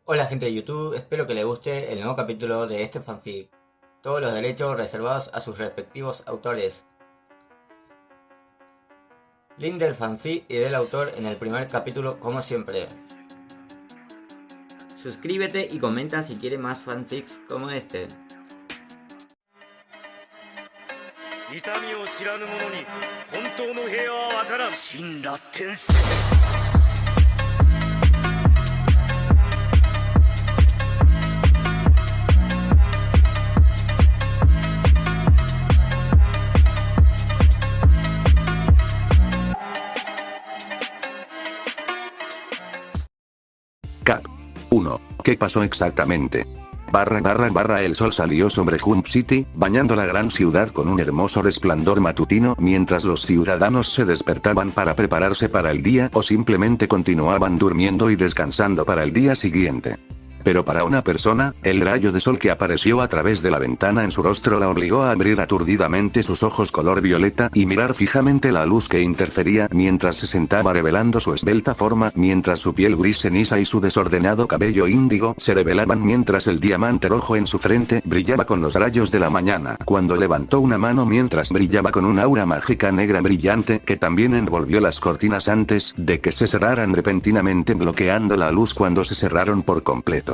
Hola gente de YouTube, espero que les guste el nuevo capítulo de este fanfic. Todos los derechos reservados a sus respectivos autores. Link del fanfic y del autor en el primer capítulo como siempre. Suscríbete y comenta si quieres más fanfics como este. 痛みを知らぬ者に本当の平和は分からん。神羅天聖。 Cap 1. ¿Qué pasó exactamente? El sol salió sobre Hump City, bañando la gran ciudad con un hermoso resplandor matutino mientras los ciudadanos se despertaban para prepararse para el día o simplemente continuaban durmiendo y descansando para el día siguiente. Pero para una persona, el rayo de sol que apareció a través de la ventana en su rostro la obligó a abrir aturdidamente sus ojos color violeta y mirar fijamente la luz que interfería mientras se sentaba revelando su esbelta forma mientras su piel gris ceniza y su desordenado cabello índigo se revelaban mientras el diamante rojo en su frente brillaba con los rayos de la mañana cuando levantó una mano mientras brillaba con un aura mágica negra brillante que también envolvió las cortinas antes de que se cerraran repentinamente bloqueando la luz cuando se cerraron por completo.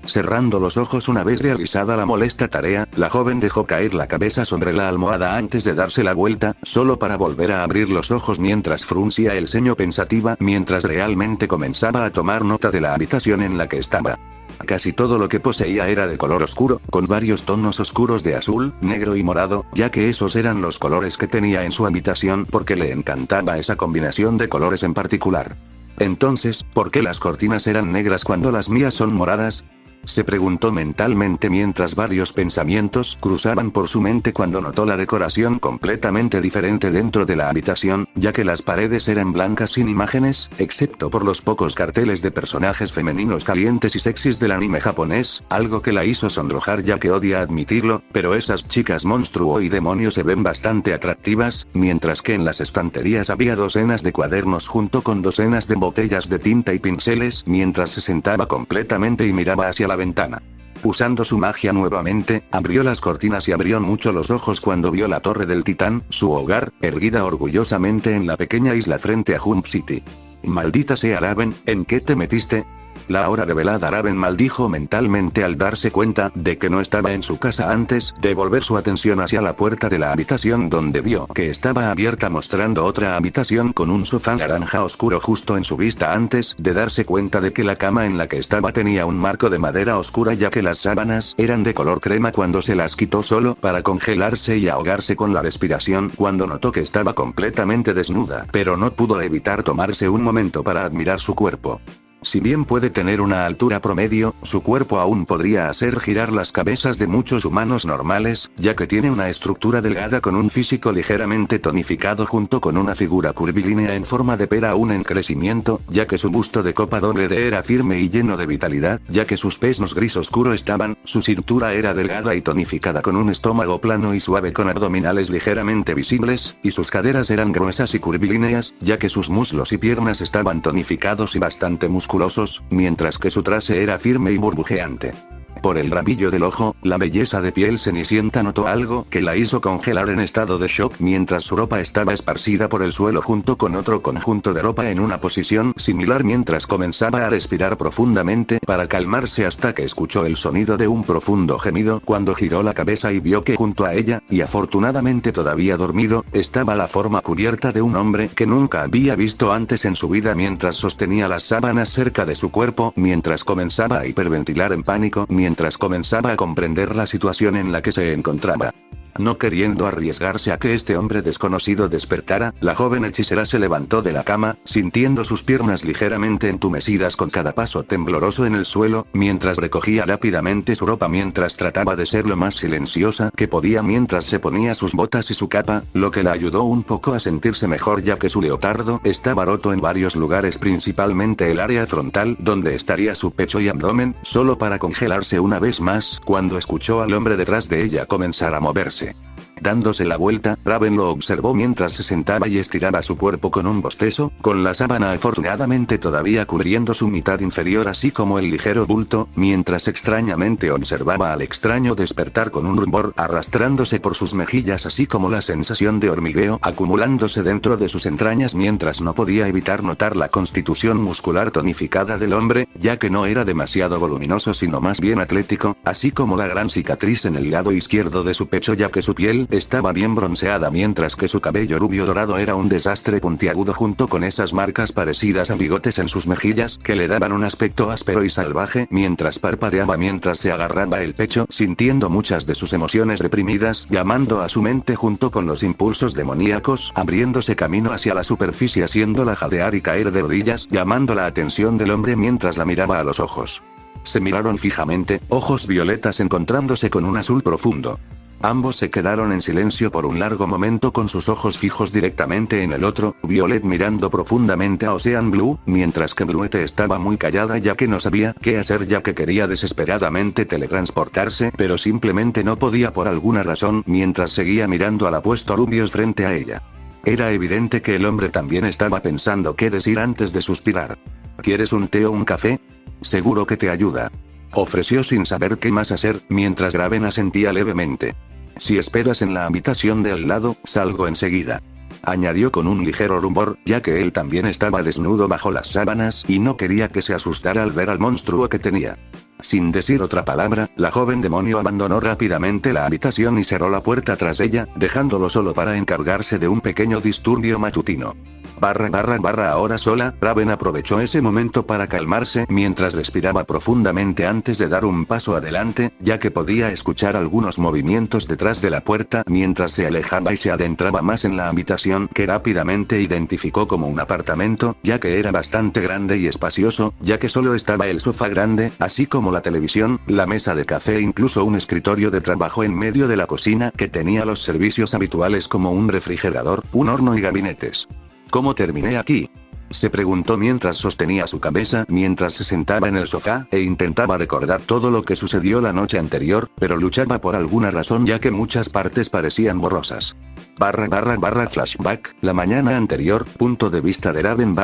Cerrando los ojos una vez realizada la molesta tarea, la joven dejó caer la cabeza sobre la almohada antes de darse la vuelta, solo para volver a abrir los ojos mientras fruncía el ceño pensativa mientras realmente comenzaba a tomar nota de la habitación en la que estaba. Casi todo lo que poseía era de color oscuro, con varios tonos oscuros de azul, negro y morado, ya que esos eran los colores que tenía en su habitación porque le encantaba esa combinación de colores en particular. Entonces, ¿por qué las cortinas eran negras cuando las mías son moradas? Se preguntó mentalmente mientras varios pensamientos cruzaban por su mente cuando notó la decoración completamente diferente dentro de la habitación, ya que las paredes eran blancas sin imágenes, excepto por los pocos carteles de personajes femeninos calientes y sexys del anime japonés, algo que la hizo sonrojar ya que odia admitirlo, pero esas chicas monstruo y demonio se ven bastante atractivas, mientras que en las estanterías había docenas de cuadernos junto con docenas de botellas de tinta y pinceles mientras se sentaba completamente y miraba hacia la ventana. Usando su magia nuevamente, abrió las cortinas y abrió mucho los ojos cuando vio la torre del titán, su hogar, erguida orgullosamente en la pequeña isla frente a Hump City. Maldita sea Raven, ¿en qué te metiste? La ahora revelada Raven maldijo mentalmente al darse cuenta de que no estaba en su casa antes de volver su atención hacia la puerta de la habitación donde vio que estaba abierta mostrando otra habitación con un sofá naranja oscuro justo en su vista antes de darse cuenta de que la cama en la que estaba tenía un marco de madera oscura ya que las sábanas eran de color crema cuando se las quitó solo para congelarse y ahogarse con la respiración cuando notó que estaba completamente desnuda, pero no pudo evitar tomarse un momento para admirar su cuerpo. Si bien puede tener una altura promedio, su cuerpo aún podría hacer girar las cabezas de muchos humanos normales, ya que tiene una estructura delgada con un físico ligeramente tonificado junto con una figura curvilínea en forma de pera aún en crecimiento, ya que su busto de copa doble D era firme y lleno de vitalidad, ya que sus pechos gris oscuro estaban, su cintura era delgada y tonificada con un estómago plano y suave con abdominales ligeramente visibles, y sus caderas eran gruesas y curvilíneas, ya que sus muslos y piernas estaban tonificados y bastante musculosos, mientras que su trase era firme y burbujeante. Por el rabillo del ojo, la belleza de piel cenicienta notó algo que la hizo congelar en estado de shock mientras su ropa estaba esparcida por el suelo junto con otro conjunto de ropa en una posición similar mientras comenzaba a respirar profundamente para calmarse hasta que escuchó el sonido de un profundo gemido cuando giró la cabeza y vio que junto a ella, y afortunadamente todavía dormido, estaba la forma cubierta de un hombre que nunca había visto antes en su vida mientras sostenía las sábanas cerca de su cuerpo mientras comenzaba a hiperventilar en pánico mientras comenzaba a comprender la situación en la que se encontraba. No queriendo arriesgarse a que este hombre desconocido despertara, la joven hechicera se levantó de la cama, sintiendo sus piernas ligeramente entumecidas con cada paso tembloroso en el suelo, mientras recogía rápidamente su ropa mientras trataba de ser lo más silenciosa que podía mientras se ponía sus botas y su capa, lo que la ayudó un poco a sentirse mejor ya que su leotardo estaba roto en varios lugares principalmente el área frontal donde estaría su pecho y abdomen, solo para congelarse una vez más cuando escuchó al hombre detrás de ella comenzar a moverse. Dándose la vuelta, Raven lo observó mientras se sentaba y estiraba su cuerpo con un bostezo, con la sábana afortunadamente todavía cubriendo su mitad inferior así como el ligero bulto, mientras extrañamente observaba al extraño despertar con un rumor arrastrándose por sus mejillas así como la sensación de hormigueo acumulándose dentro de sus entrañas mientras no podía evitar notar la constitución muscular tonificada del hombre, ya que no era demasiado voluminoso sino más bien atlético, así como la gran cicatriz en el lado izquierdo de su pecho ya que su piel estaba bien bronceada mientras que su cabello rubio dorado era un desastre puntiagudo junto con esas marcas parecidas a bigotes en sus mejillas que le daban un aspecto áspero y salvaje mientras parpadeaba mientras se agarraba el pecho sintiendo muchas de sus emociones reprimidas llamando a su mente junto con los impulsos demoníacos abriéndose camino hacia la superficie haciéndola jadear y caer de rodillas llamando la atención del hombre mientras la miraba a los ojos. Se miraron fijamente, ojos violetas encontrándose con un azul profundo. Ambos se quedaron en silencio por un largo momento con sus ojos fijos directamente en el otro, Violet mirando profundamente a Ocean Blue, mientras que Bluette estaba muy callada ya que no sabía qué hacer ya que quería desesperadamente teletransportarse pero simplemente no podía por alguna razón mientras seguía mirando al apuesto Rubius frente a ella. Era evidente que el hombre también estaba pensando qué decir antes de suspirar. ¿Quieres un té o un café? Seguro que te ayuda. Ofreció sin saber qué más hacer, mientras Raven asentía levemente. Si esperas en la habitación de al lado, salgo enseguida. Añadió con un ligero rumor, ya que él también estaba desnudo bajo las sábanas y no quería que se asustara al ver al monstruo que tenía. Sin decir otra palabra, la joven demonio abandonó rápidamente la habitación y cerró la puerta tras ella, dejándolo solo para encargarse de un pequeño disturbio matutino. Ahora sola, Raven aprovechó ese momento para calmarse mientras respiraba profundamente antes de dar un paso adelante, ya que podía escuchar algunos movimientos detrás de la puerta mientras se alejaba y se adentraba más en la habitación que rápidamente identificó como un apartamento, ya que era bastante grande y espacioso, ya que solo estaba el sofá grande, así como la televisión, la mesa de café e incluso un escritorio de trabajo en medio de la cocina que tenía los servicios habituales como un refrigerador, un horno y gabinetes. ¿Cómo terminé aquí? Se preguntó mientras sostenía su cabeza mientras se sentaba en el sofá e intentaba recordar todo lo que sucedió la noche anterior, pero luchaba por alguna razón ya que muchas partes parecían borrosas. Flashback, la mañana anterior, punto de vista de Raven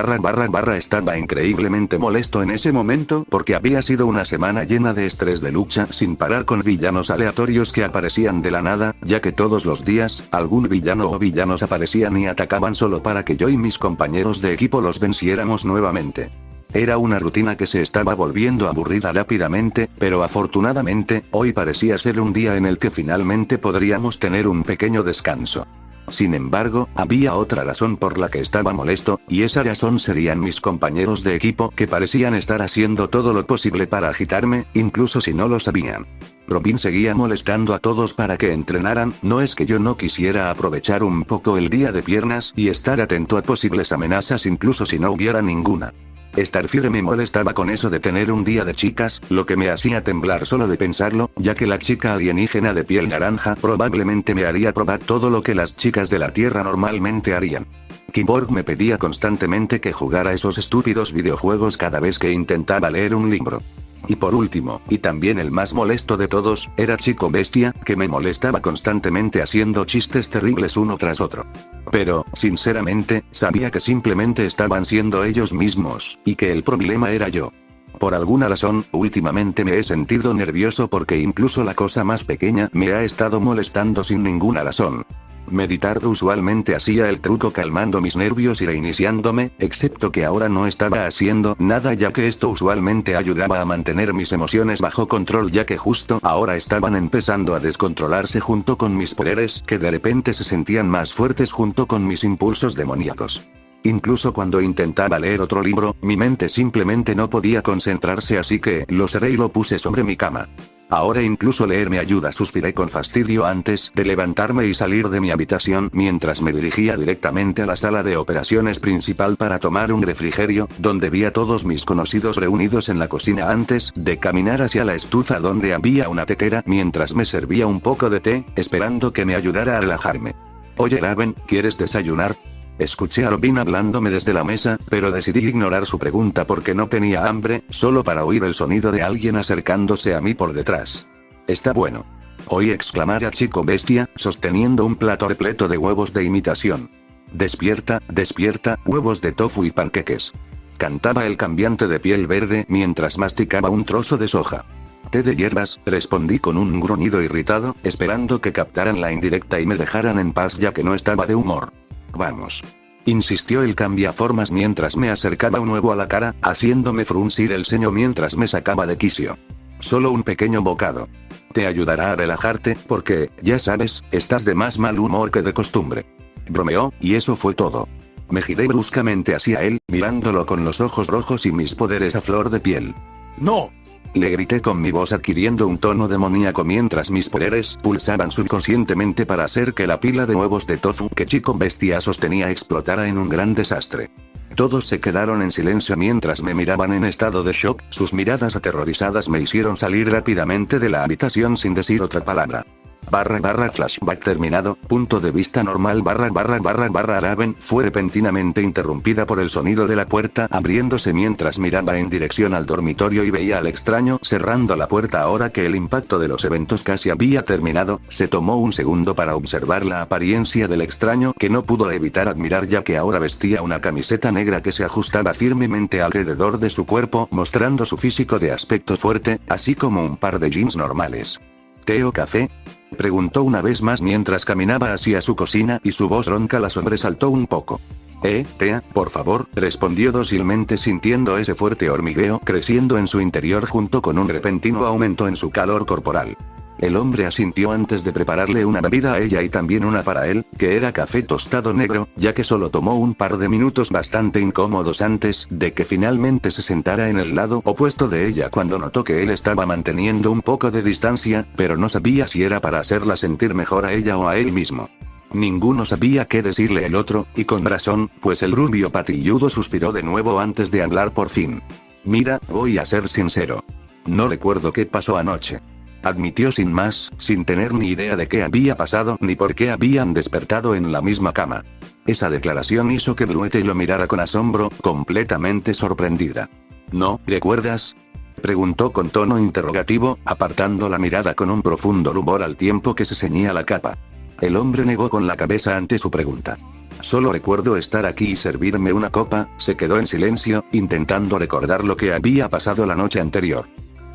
estaba increíblemente molesto en ese momento porque había sido una semana llena de estrés de lucha sin parar con villanos aleatorios que aparecían de la nada, ya que todos los días, algún villano o villanos aparecían y atacaban solo para que yo y mis compañeros de equipo los venciéramos nuevamente. Era una rutina que se estaba volviendo aburrida rápidamente, pero afortunadamente, hoy parecía ser un día en el que finalmente podríamos tener un pequeño descanso. Sin embargo, había otra razón por la que estaba molesto, y esa razón serían mis compañeros de equipo que parecían estar haciendo todo lo posible para agitarme, incluso si no lo sabían. Robin seguía molestando a todos para que entrenaran, no es que yo no quisiera aprovechar un poco el día de piernas y estar atento a posibles amenazas incluso si no hubiera ninguna. Starfire me molestaba con eso de tener un día de chicas, lo que me hacía temblar solo de pensarlo, ya que la chica alienígena de piel naranja probablemente me haría probar todo lo que las chicas de la Tierra normalmente harían. Cyborg me pedía constantemente que jugara esos estúpidos videojuegos cada vez que intentaba leer un libro. Y por último, y también el más molesto de todos, era Chico Bestia, que me molestaba constantemente haciendo chistes terribles uno tras otro. Pero, sinceramente, sabía que simplemente estaban siendo ellos mismos, y que el problema era yo. Por alguna razón, últimamente me he sentido nervioso porque incluso la cosa más pequeña me ha estado molestando sin ninguna razón. Meditar usualmente hacía el truco calmando mis nervios y reiniciándome, excepto que ahora no estaba haciendo nada ya que esto usualmente ayudaba a mantener mis emociones bajo control ya que justo ahora estaban empezando a descontrolarse junto con mis poderes que de repente se sentían más fuertes junto con mis impulsos demoníacos. Incluso cuando intentaba leer otro libro, mi mente simplemente no podía concentrarse así que lo cerré y lo puse sobre mi cama. Ahora incluso leer me ayuda, suspiré con fastidio antes de levantarme y salir de mi habitación mientras me dirigía directamente a la sala de operaciones principal para tomar un refrigerio, donde vi a todos mis conocidos reunidos en la cocina antes de caminar hacia la estufa donde había una tetera mientras me servía un poco de té, esperando que me ayudara a relajarme. Oye Raven, ¿quieres desayunar? Escuché a Robin hablándome desde la mesa, pero decidí ignorar su pregunta porque no tenía hambre, solo para oír el sonido de alguien acercándose a mí por detrás. Está bueno. Oí exclamar a Chico Bestia, sosteniendo un plato repleto de huevos de imitación. Despierta, despierta, huevos de tofu y panqueques. Cantaba el cambiante de piel verde mientras masticaba un trozo de soja. Té de hierbas, respondí con un gruñido irritado, esperando que captaran la indirecta y me dejaran en paz ya que no estaba de humor. Vamos. Insistió el cambiaformas mientras me acercaba un huevo a la cara, haciéndome fruncir el ceño mientras me sacaba de quicio. Solo un pequeño bocado. Te ayudará a relajarte, porque, ya sabes, estás de más mal humor que de costumbre. Bromeó, y eso fue todo. Me giré bruscamente hacia él, mirándolo con los ojos rojos y mis poderes a flor de piel. ¡No! Le grité con mi voz adquiriendo un tono demoníaco mientras mis poderes pulsaban subconscientemente para hacer que la pila de huevos de tofu que Chico Bestia sostenía explotara en un gran desastre. Todos se quedaron en silencio mientras me miraban en estado de shock, sus miradas aterrorizadas me hicieron salir rápidamente de la habitación sin decir otra palabra. Flashback terminado, punto de vista normal Raven fue repentinamente interrumpida por el sonido de la puerta abriéndose mientras miraba en dirección al dormitorio y veía al extraño cerrando la puerta. Ahora que el impacto de los eventos casi había terminado, se tomó un segundo para observar la apariencia del extraño que no pudo evitar admirar ya que ahora vestía una camiseta negra que se ajustaba firmemente alrededor de su cuerpo mostrando su físico de aspecto fuerte, así como un par de jeans normales. ¿Té o café? Preguntó una vez más mientras caminaba hacia su cocina y su voz ronca la sobresaltó un poco. Tea, por favor, respondió dócilmente sintiendo ese fuerte hormigueo creciendo en su interior junto con un repentino aumento en su calor corporal. El hombre asintió antes de prepararle una bebida a ella y también una para él, que era café tostado negro, ya que solo tomó un par de minutos bastante incómodos antes de que finalmente se sentara en el lado opuesto de ella cuando notó que él estaba manteniendo un poco de distancia, pero no sabía si era para hacerla sentir mejor a ella o a él mismo. Ninguno sabía qué decirle el otro, y con razón, pues el rubio patilludo suspiró de nuevo antes de hablar por fin. Mira, voy a ser sincero. No recuerdo qué pasó anoche. Admitió sin más, sin tener ni idea de qué había pasado ni por qué habían despertado en la misma cama. Esa declaración hizo que Bluete lo mirara con asombro, completamente sorprendida. ¿No recuerdas? Preguntó con tono interrogativo, apartando la mirada con un profundo rubor al tiempo que se ceñía la capa. El hombre negó con la cabeza ante su pregunta. Solo recuerdo estar aquí y servirme una copa, se quedó en silencio, intentando recordar lo que había pasado la noche anterior.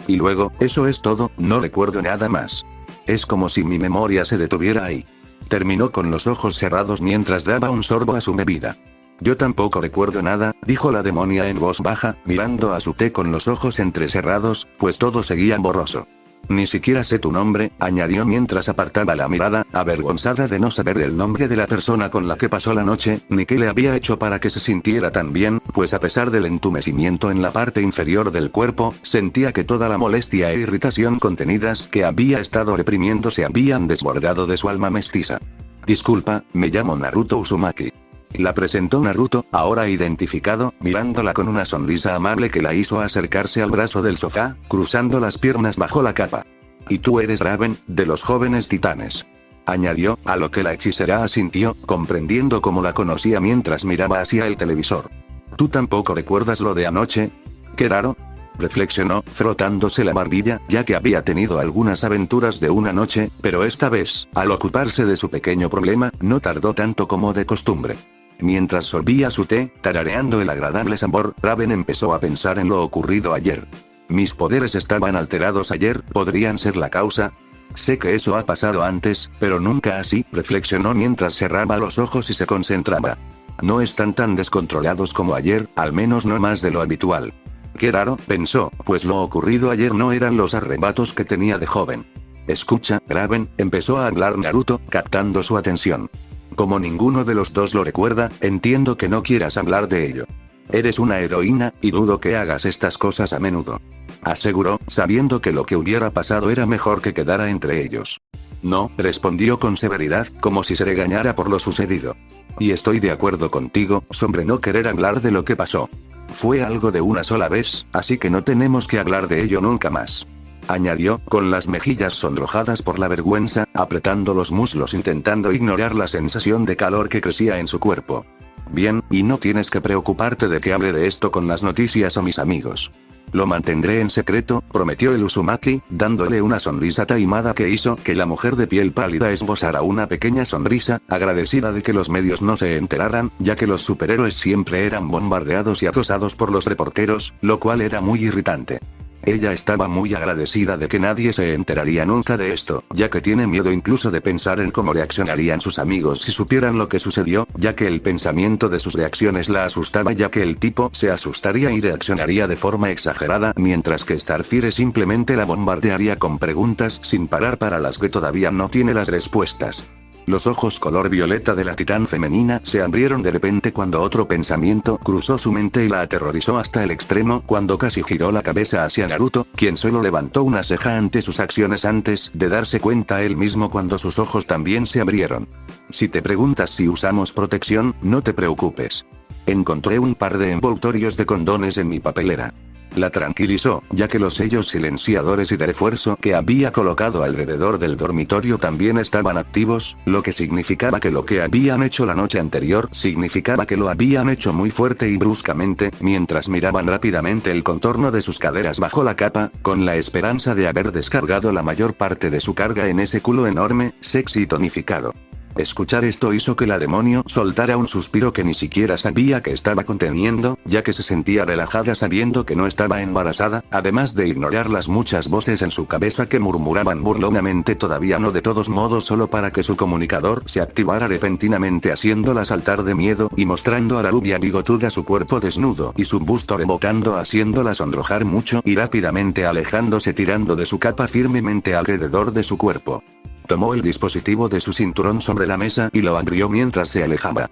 Y luego, eso es todo, no recuerdo nada más. Es como si mi memoria se detuviera ahí. Terminó con los ojos cerrados mientras daba un sorbo a su bebida. Yo tampoco recuerdo nada, dijo la demonia en voz baja, mirando a su té con los ojos entrecerrados, pues todo seguía borroso. Ni siquiera sé tu nombre, añadió mientras apartaba la mirada, avergonzada de no saber el nombre de la persona con la que pasó la noche, ni qué le había hecho para que se sintiera tan bien, pues a pesar del entumecimiento en la parte inferior del cuerpo, sentía que toda la molestia e irritación contenidas que había estado reprimiendo se habían desbordado de su alma mestiza. Disculpa, me llamo Naruto Uzumaki. La presentó Naruto, ahora identificado, mirándola con una sonrisa amable que la hizo acercarse al brazo del sofá, cruzando las piernas bajo la capa. Y tú eres Raven, de los jóvenes titanes. Añadió, a lo que la hechicera asintió, comprendiendo cómo la conocía mientras miraba hacia el televisor. ¿Tú tampoco recuerdas lo de anoche? Qué raro. Reflexionó, frotándose la barbilla, ya que había tenido algunas aventuras de una noche, pero esta vez, al ocuparse de su pequeño problema, no tardó tanto como de costumbre. Mientras sorbía su té, tarareando el agradable sabor, Raven empezó a pensar en lo ocurrido ayer. Mis poderes estaban alterados ayer, ¿podrían ser la causa? Sé que eso ha pasado antes, pero nunca así, reflexionó mientras cerraba los ojos y se concentraba. No están tan descontrolados como ayer, al menos no más de lo habitual. Qué raro, pensó, pues lo ocurrido ayer no eran los arrebatos que tenía de joven. Escucha, Raven, empezó a hablar Naruto, captando su atención. Como ninguno de los dos lo recuerda, entiendo que no quieras hablar de ello. Eres una heroína, y dudo que hagas estas cosas a menudo. Aseguró, sabiendo que lo que hubiera pasado era mejor que quedara entre ellos. No, respondió con severidad, como si se regañara por lo sucedido. Y estoy de acuerdo contigo, sobre no querer hablar de lo que pasó. Fue algo de una sola vez, así que no tenemos que hablar de ello nunca más. Añadió, con las mejillas sonrojadas por la vergüenza, apretando los muslos intentando ignorar la sensación de calor que crecía en su cuerpo. Bien, y no tienes que preocuparte de que hable de esto con las noticias o mis amigos. Lo mantendré en secreto, prometió el Uzumaki, dándole una sonrisa taimada que hizo que la mujer de piel pálida esbozara una pequeña sonrisa, agradecida de que los medios no se enteraran, ya que los superhéroes siempre eran bombardeados y acosados por los reporteros, lo cual era muy irritante. Ella estaba muy agradecida de que nadie se enteraría nunca de esto, ya que tiene miedo incluso de pensar en cómo reaccionarían sus amigos si supieran lo que sucedió, ya que el pensamiento de sus reacciones la asustaba, ya que el tipo se asustaría y reaccionaría de forma exagerada, mientras que Starfire simplemente la bombardearía con preguntas sin parar para las que todavía no tiene las respuestas. Los ojos color violeta de la titán femenina se abrieron de repente cuando otro pensamiento cruzó su mente y la aterrorizó hasta el extremo cuando casi giró la cabeza hacia Naruto, quien solo levantó una ceja ante sus acciones antes de darse cuenta él mismo cuando sus ojos también se abrieron. Si te preguntas si usamos protección, no te preocupes. Encontré un par de envoltorios de condones en mi papelera. La tranquilizó, ya que los sellos silenciadores y de refuerzo que había colocado alrededor del dormitorio también estaban activos, lo que significaba que lo que habían hecho la noche anterior significaba que lo habían hecho muy fuerte y bruscamente, mientras miraban rápidamente el contorno de sus caderas bajo la capa, con la esperanza de haber descargado la mayor parte de su carga en ese culo enorme, sexy y tonificado. Escuchar esto hizo que la demonio soltara un suspiro que ni siquiera sabía que estaba conteniendo, ya que se sentía relajada sabiendo que no estaba embarazada, además de ignorar las muchas voces en su cabeza que murmuraban burlonamente todavía no de todos modos solo para que su comunicador se activara repentinamente haciéndola saltar de miedo y mostrando a la rubia bigotuda su cuerpo desnudo y su busto rebotando haciéndola sonrojar mucho y rápidamente alejándose tirando de su capa firmemente alrededor de su cuerpo. Tomó el dispositivo de su cinturón sobre la mesa y lo abrió mientras se alejaba.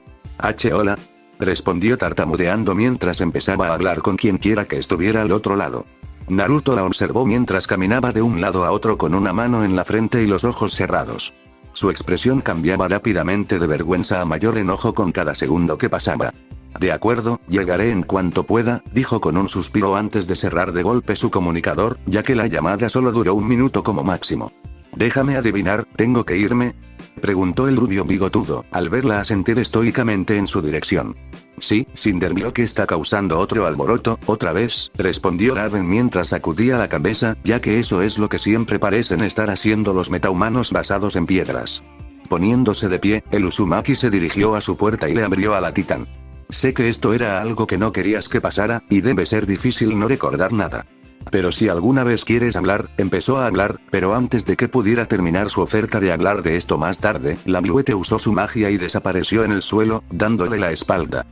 Hola. Respondió tartamudeando mientras empezaba a hablar con quien quiera que estuviera al otro lado. Naruto la observó mientras caminaba de un lado a otro con una mano en la frente y los ojos cerrados. Su expresión cambiaba rápidamente de vergüenza a mayor enojo con cada segundo que pasaba. De acuerdo, llegaré en cuanto pueda, dijo con un suspiro antes de cerrar de golpe su comunicador, ya que la llamada solo duró 1 minuto como máximo. Déjame adivinar, ¿tengo que irme?, preguntó el rubio bigotudo, al verla asentir estoicamente en su dirección. Sí, Cinderblock está causando otro alboroto, otra vez, respondió Raven mientras sacudía la cabeza, ya que eso es lo que siempre parecen estar haciendo los metahumanos basados en piedras. Poniéndose de pie, el Uzumaki se dirigió a su puerta y le abrió a la titán. Sé que esto era algo que no querías que pasara, y debe ser difícil no recordar nada. Pero si alguna vez quieres hablar, empezó a hablar, pero antes de que pudiera terminar su oferta de hablar de esto más tarde, la Bluete usó su magia y desapareció en el suelo, dándole la espalda.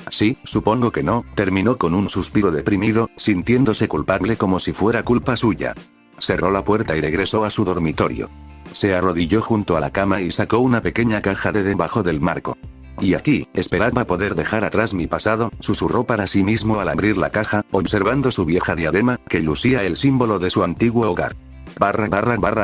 Sí, supongo que no, terminó con un suspiro deprimido, sintiéndose culpable como si fuera culpa suya. Cerró la puerta y regresó a su dormitorio. Se arrodilló junto a la cama y sacó una pequeña caja de debajo del marco. Y aquí, esperaba poder dejar atrás mi pasado, susurró para sí mismo al abrir la caja, observando su vieja diadema, que lucía el símbolo de su antiguo hogar.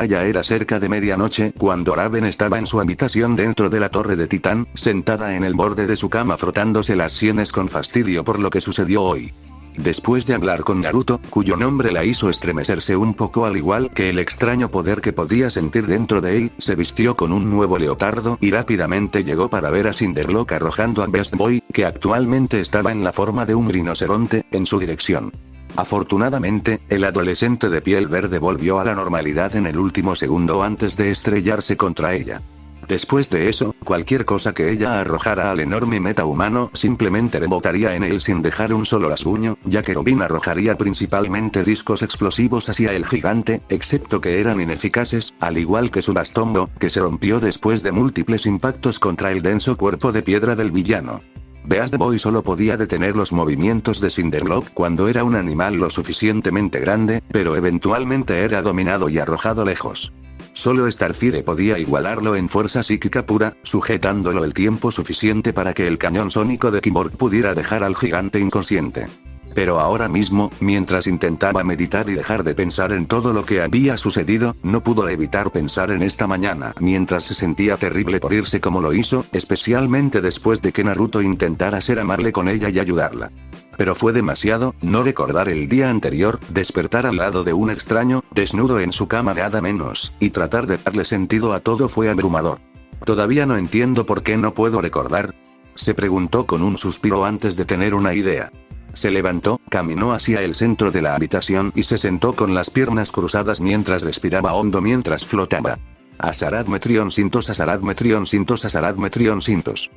Ya era cerca de medianoche, cuando Raven estaba en su habitación dentro de la torre de Titán, sentada en el borde de su cama frotándose las sienes con fastidio por lo que sucedió hoy. Después de hablar con Naruto, cuyo nombre la hizo estremecerse un poco al igual que el extraño poder que podía sentir dentro de él, se vistió con un nuevo leotardo y rápidamente llegó para ver a Cinderlock arrojando a Beast Boy, que actualmente estaba en la forma de un rinoceronte, en su dirección. Afortunadamente, el adolescente de piel verde volvió a la normalidad en el último segundo antes de estrellarse contra ella. Después de eso, cualquier cosa que ella arrojara al enorme metahumano simplemente rebotaría en él sin dejar un solo rasguño, ya que Robin arrojaría principalmente discos explosivos hacia el gigante, excepto que eran ineficaces, al igual que su bastombo, que se rompió después de múltiples impactos contra el denso cuerpo de piedra del villano. Beast Boy solo podía detener los movimientos de Cinderlock cuando era un animal lo suficientemente grande, pero eventualmente era dominado y arrojado lejos. Solo Starfire podía igualarlo en fuerza psíquica pura, sujetándolo el tiempo suficiente para que el cañón sónico de Kimborg pudiera dejar al gigante inconsciente. Pero ahora mismo, mientras intentaba meditar y dejar de pensar en todo lo que había sucedido, no pudo evitar pensar en esta mañana, mientras se sentía terrible por irse como lo hizo, especialmente después de que Naruto intentara ser amable con ella y ayudarla. Pero fue demasiado, no recordar el día anterior, despertar al lado de un extraño, desnudo en su cama nada menos, y tratar de darle sentido a todo fue abrumador. Todavía no entiendo por qué no puedo recordar. Se preguntó con un suspiro antes de tener una idea. Se levantó, caminó hacia el centro de la habitación y se sentó con las piernas cruzadas mientras respiraba hondo mientras flotaba. Asarad Metrion Sintos, Asarad Metrion Sintos, Asarad Metrion Sintos.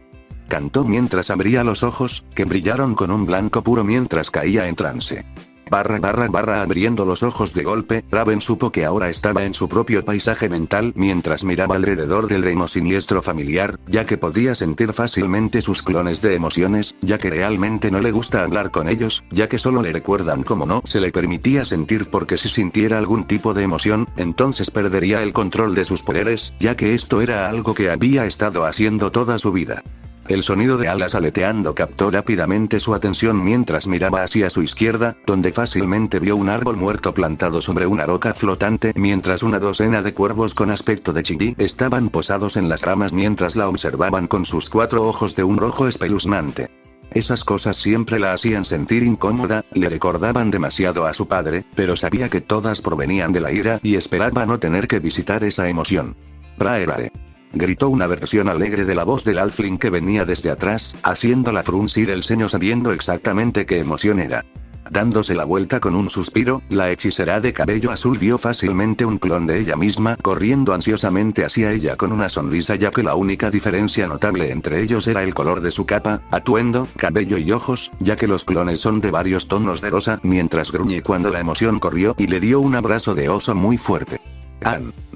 Cantó mientras abría los ojos, que brillaron con un blanco puro mientras caía en trance. Abriendo los ojos de golpe, Raven supo que ahora estaba en su propio paisaje mental mientras miraba alrededor del reino siniestro familiar, ya que podía sentir fácilmente sus clones de emociones, ya que realmente no le gusta hablar con ellos, ya que solo le recuerdan cómo no se le permitía sentir porque si sintiera algún tipo de emoción, entonces perdería el control de sus poderes, ya que esto era algo que había estado haciendo toda su vida. El sonido de alas aleteando captó rápidamente su atención mientras miraba hacia su izquierda, donde fácilmente vio un árbol muerto plantado sobre una roca flotante mientras una docena de cuervos con aspecto de chibi estaban posados en las ramas mientras la observaban con sus 4 ojos de un rojo espeluznante. Esas cosas siempre la hacían sentir incómoda, le recordaban demasiado a su padre, pero sabía que todas provenían de la ira y esperaba no tener que visitar esa emoción. Braerae. Gritó una versión alegre de la voz del halfling que venía desde atrás, haciéndola fruncir el ceño sabiendo exactamente qué emoción era. Dándose la vuelta con un suspiro, la hechicera de cabello azul vio fácilmente un clon de ella misma corriendo ansiosamente hacia ella con una sonrisa ya que la única diferencia notable entre ellos era el color de su capa, atuendo, cabello y ojos, ya que los clones son de varios tonos de rosa, mientras gruñe cuando la emoción corrió y le dio un abrazo de oso muy fuerte.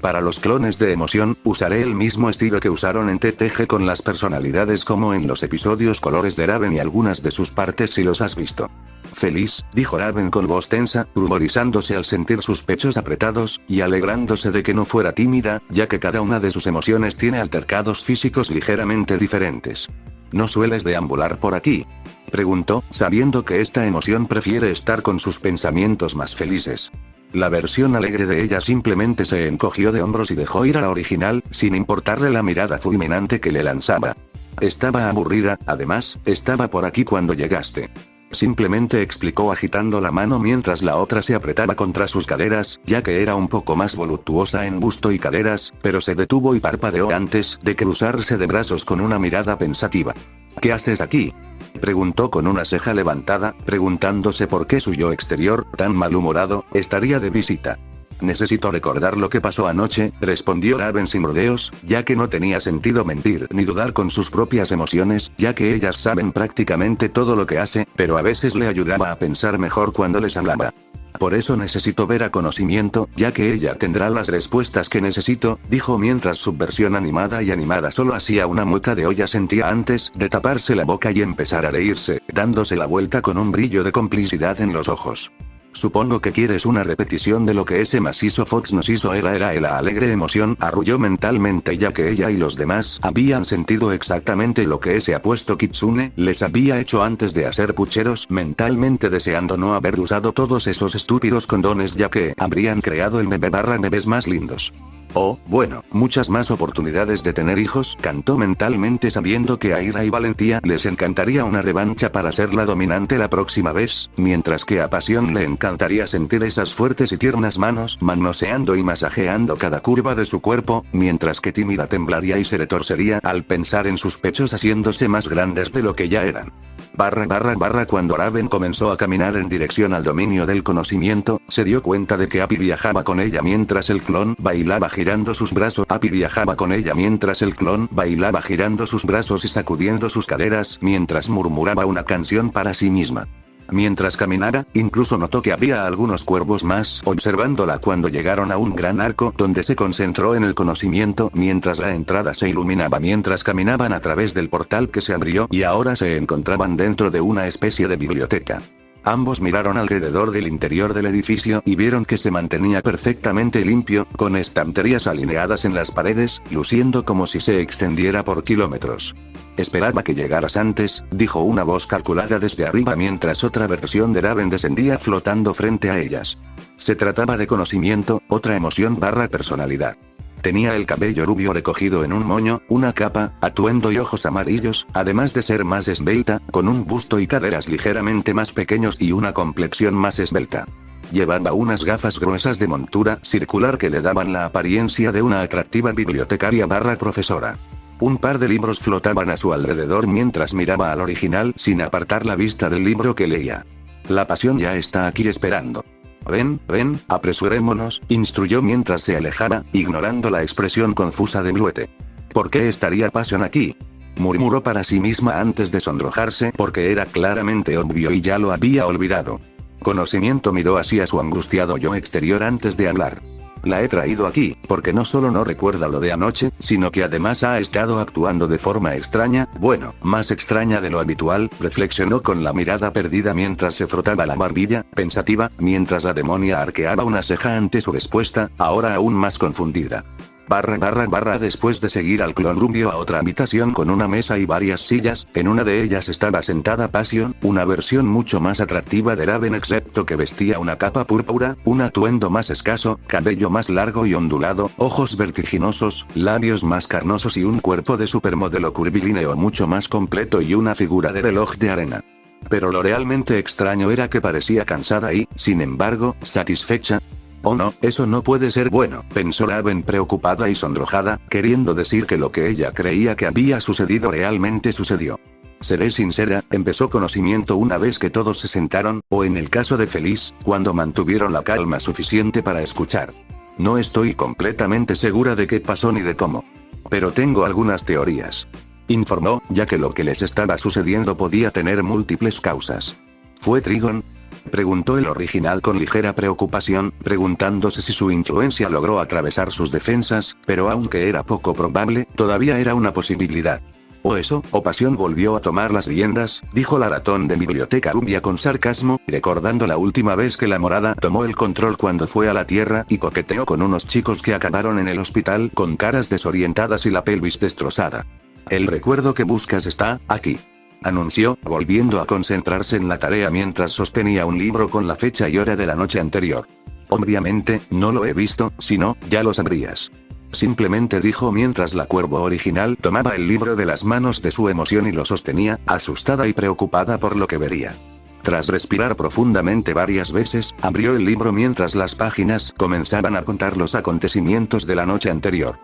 Para los clones de emoción, usaré el mismo estilo que usaron en TTG con las personalidades como en los episodios Colores de Raven y algunas de sus partes si los has visto. Feliz, dijo Raven con voz tensa, ruborizándose al sentir sus pechos apretados, y alegrándose de que no fuera tímida, ya que cada una de sus emociones tiene altercados físicos ligeramente diferentes. ¿No sueles deambular por aquí?, preguntó, sabiendo que esta emoción prefiere estar con sus pensamientos más felices. La versión alegre de ella simplemente se encogió de hombros y dejó ir a la original, sin importarle la mirada fulminante que le lanzaba. Estaba aburrida, además, estaba por aquí cuando llegaste. Simplemente explicó agitando la mano mientras la otra se apretaba contra sus caderas, ya que era un poco más voluptuosa en busto y caderas, pero se detuvo y parpadeó antes de cruzarse de brazos con una mirada pensativa. ¿Qué haces aquí?, preguntó con una ceja levantada, preguntándose por qué su yo exterior, tan malhumorado, estaría de visita. Necesito recordar lo que pasó anoche, respondió Raven sin rodeos, ya que no tenía sentido mentir ni dudar con sus propias emociones, ya que ellas saben prácticamente todo lo que hace, pero a veces le ayudaba a pensar mejor cuando les hablaba. Por eso necesito ver a conocimiento, ya que ella tendrá las respuestas que necesito, dijo mientras su versión animada solo hacía una mueca de olla sentía antes de taparse la boca y empezar a reírse, dándose la vuelta con un brillo de complicidad en los ojos. Supongo que quieres una repetición de lo que ese macizo Fox nos hizo. Era la alegre emoción, arrulló mentalmente ya que ella y los demás habían sentido exactamente lo que ese apuesto Kitsune les había hecho antes de hacer pucheros, mentalmente deseando no haber usado todos esos estúpidos condones ya que habrían creado el bebés más lindos. Oh, bueno, muchas más oportunidades de tener hijos, cantó mentalmente sabiendo que a Ira y Valentía les encantaría una revancha para ser la dominante la próxima vez, mientras que a Pasión le encantaría sentir esas fuertes y tiernas manos manoseando y masajeando cada curva de su cuerpo, mientras que Tímida temblaría y se retorcería al pensar en sus pechos haciéndose más grandes de lo que ya eran. Cuando Raven comenzó a caminar en dirección al dominio del conocimiento, se dio cuenta de que Api viajaba con ella mientras el clon bailaba girando sus brazos. Y sacudiendo sus caderas mientras murmuraba una canción para sí misma. Mientras caminaba, incluso notó que había algunos cuervos más observándola cuando llegaron a un gran arco donde se concentró en el conocimiento mientras la entrada se iluminaba mientras caminaban a través del portal que se abrió y ahora se encontraban dentro de una especie de biblioteca. Ambos miraron alrededor del interior del edificio y vieron que se mantenía perfectamente limpio, con estanterías alineadas en las paredes, luciendo como si se extendiera por kilómetros. Esperaba que llegaras antes, dijo una voz calculada desde arriba mientras otra versión de Raven descendía flotando frente a ellas. Se trataba de conocimiento, otra emoción / personalidad. Tenía el cabello rubio recogido en un moño, una capa, atuendo y ojos amarillos, además de ser más esbelta, con un busto y caderas ligeramente más pequeños y una complexión más esbelta. Llevaba unas gafas gruesas de montura circular que le daban la apariencia de una atractiva bibliotecaria / profesora. Un par de libros flotaban a su alrededor mientras miraba al original sin apartar la vista del libro que leía. La pasión ya está aquí esperando. Ven, apresurémonos, instruyó mientras se alejaba, ignorando la expresión confusa de Bluete. ¿Por qué estaría Pasión aquí?, murmuró para sí misma antes de sonrojarse porque era claramente obvio y ya lo había olvidado. Conocimiento miró hacia su angustiado yo exterior antes de hablar. La he traído aquí, porque no solo no recuerda lo de anoche, sino que además ha estado actuando de forma extraña, bueno, más extraña de lo habitual, reflexionó con la mirada perdida mientras se frotaba la barbilla, pensativa, mientras la demonia arqueaba una ceja ante su respuesta, ahora aún más confundida. Después de seguir al clon rubio a otra habitación con una mesa y varias sillas, en una de ellas estaba sentada Passion, una versión mucho más atractiva de Raven excepto que vestía una capa púrpura, un atuendo más escaso, cabello más largo y ondulado, ojos vertiginosos, labios más carnosos y un cuerpo de supermodelo curvilíneo mucho más completo y una figura de reloj de arena. Pero lo realmente extraño era que parecía cansada y, sin embargo, satisfecha. Oh no, eso no puede ser bueno, pensó Raven preocupada y sonrojada, queriendo decir que lo que ella creía que había sucedido realmente sucedió. Seré sincera, empezó Conocimiento una vez que todos se sentaron, o en el caso de Feliz, cuando mantuvieron la calma suficiente para escuchar. No estoy completamente segura de qué pasó ni de cómo. Pero tengo algunas teorías. Informó, ya que lo que les estaba sucediendo podía tener múltiples causas. ¿Fue Trigon?, preguntó el original con ligera preocupación, preguntándose si su influencia logró atravesar sus defensas, pero aunque era poco probable, todavía era una posibilidad. O eso, o Pasión volvió a tomar las riendas, dijo la ratón de biblioteca rubia con sarcasmo, recordando la última vez que la morada tomó el control cuando fue a la Tierra y coqueteó con unos chicos que acabaron en el hospital con caras desorientadas y la pelvis destrozada. El recuerdo que buscas está aquí, anunció, volviendo a concentrarse en la tarea mientras sostenía un libro con la fecha y hora de la noche anterior. Obviamente, no lo he visto, si no, ya lo sabrías. Simplemente dijo mientras la cuervo original tomaba el libro de las manos de su emoción y lo sostenía, asustada y preocupada por lo que vería. Tras respirar profundamente varias veces, abrió el libro mientras las páginas comenzaban a contar los acontecimientos de la noche anterior.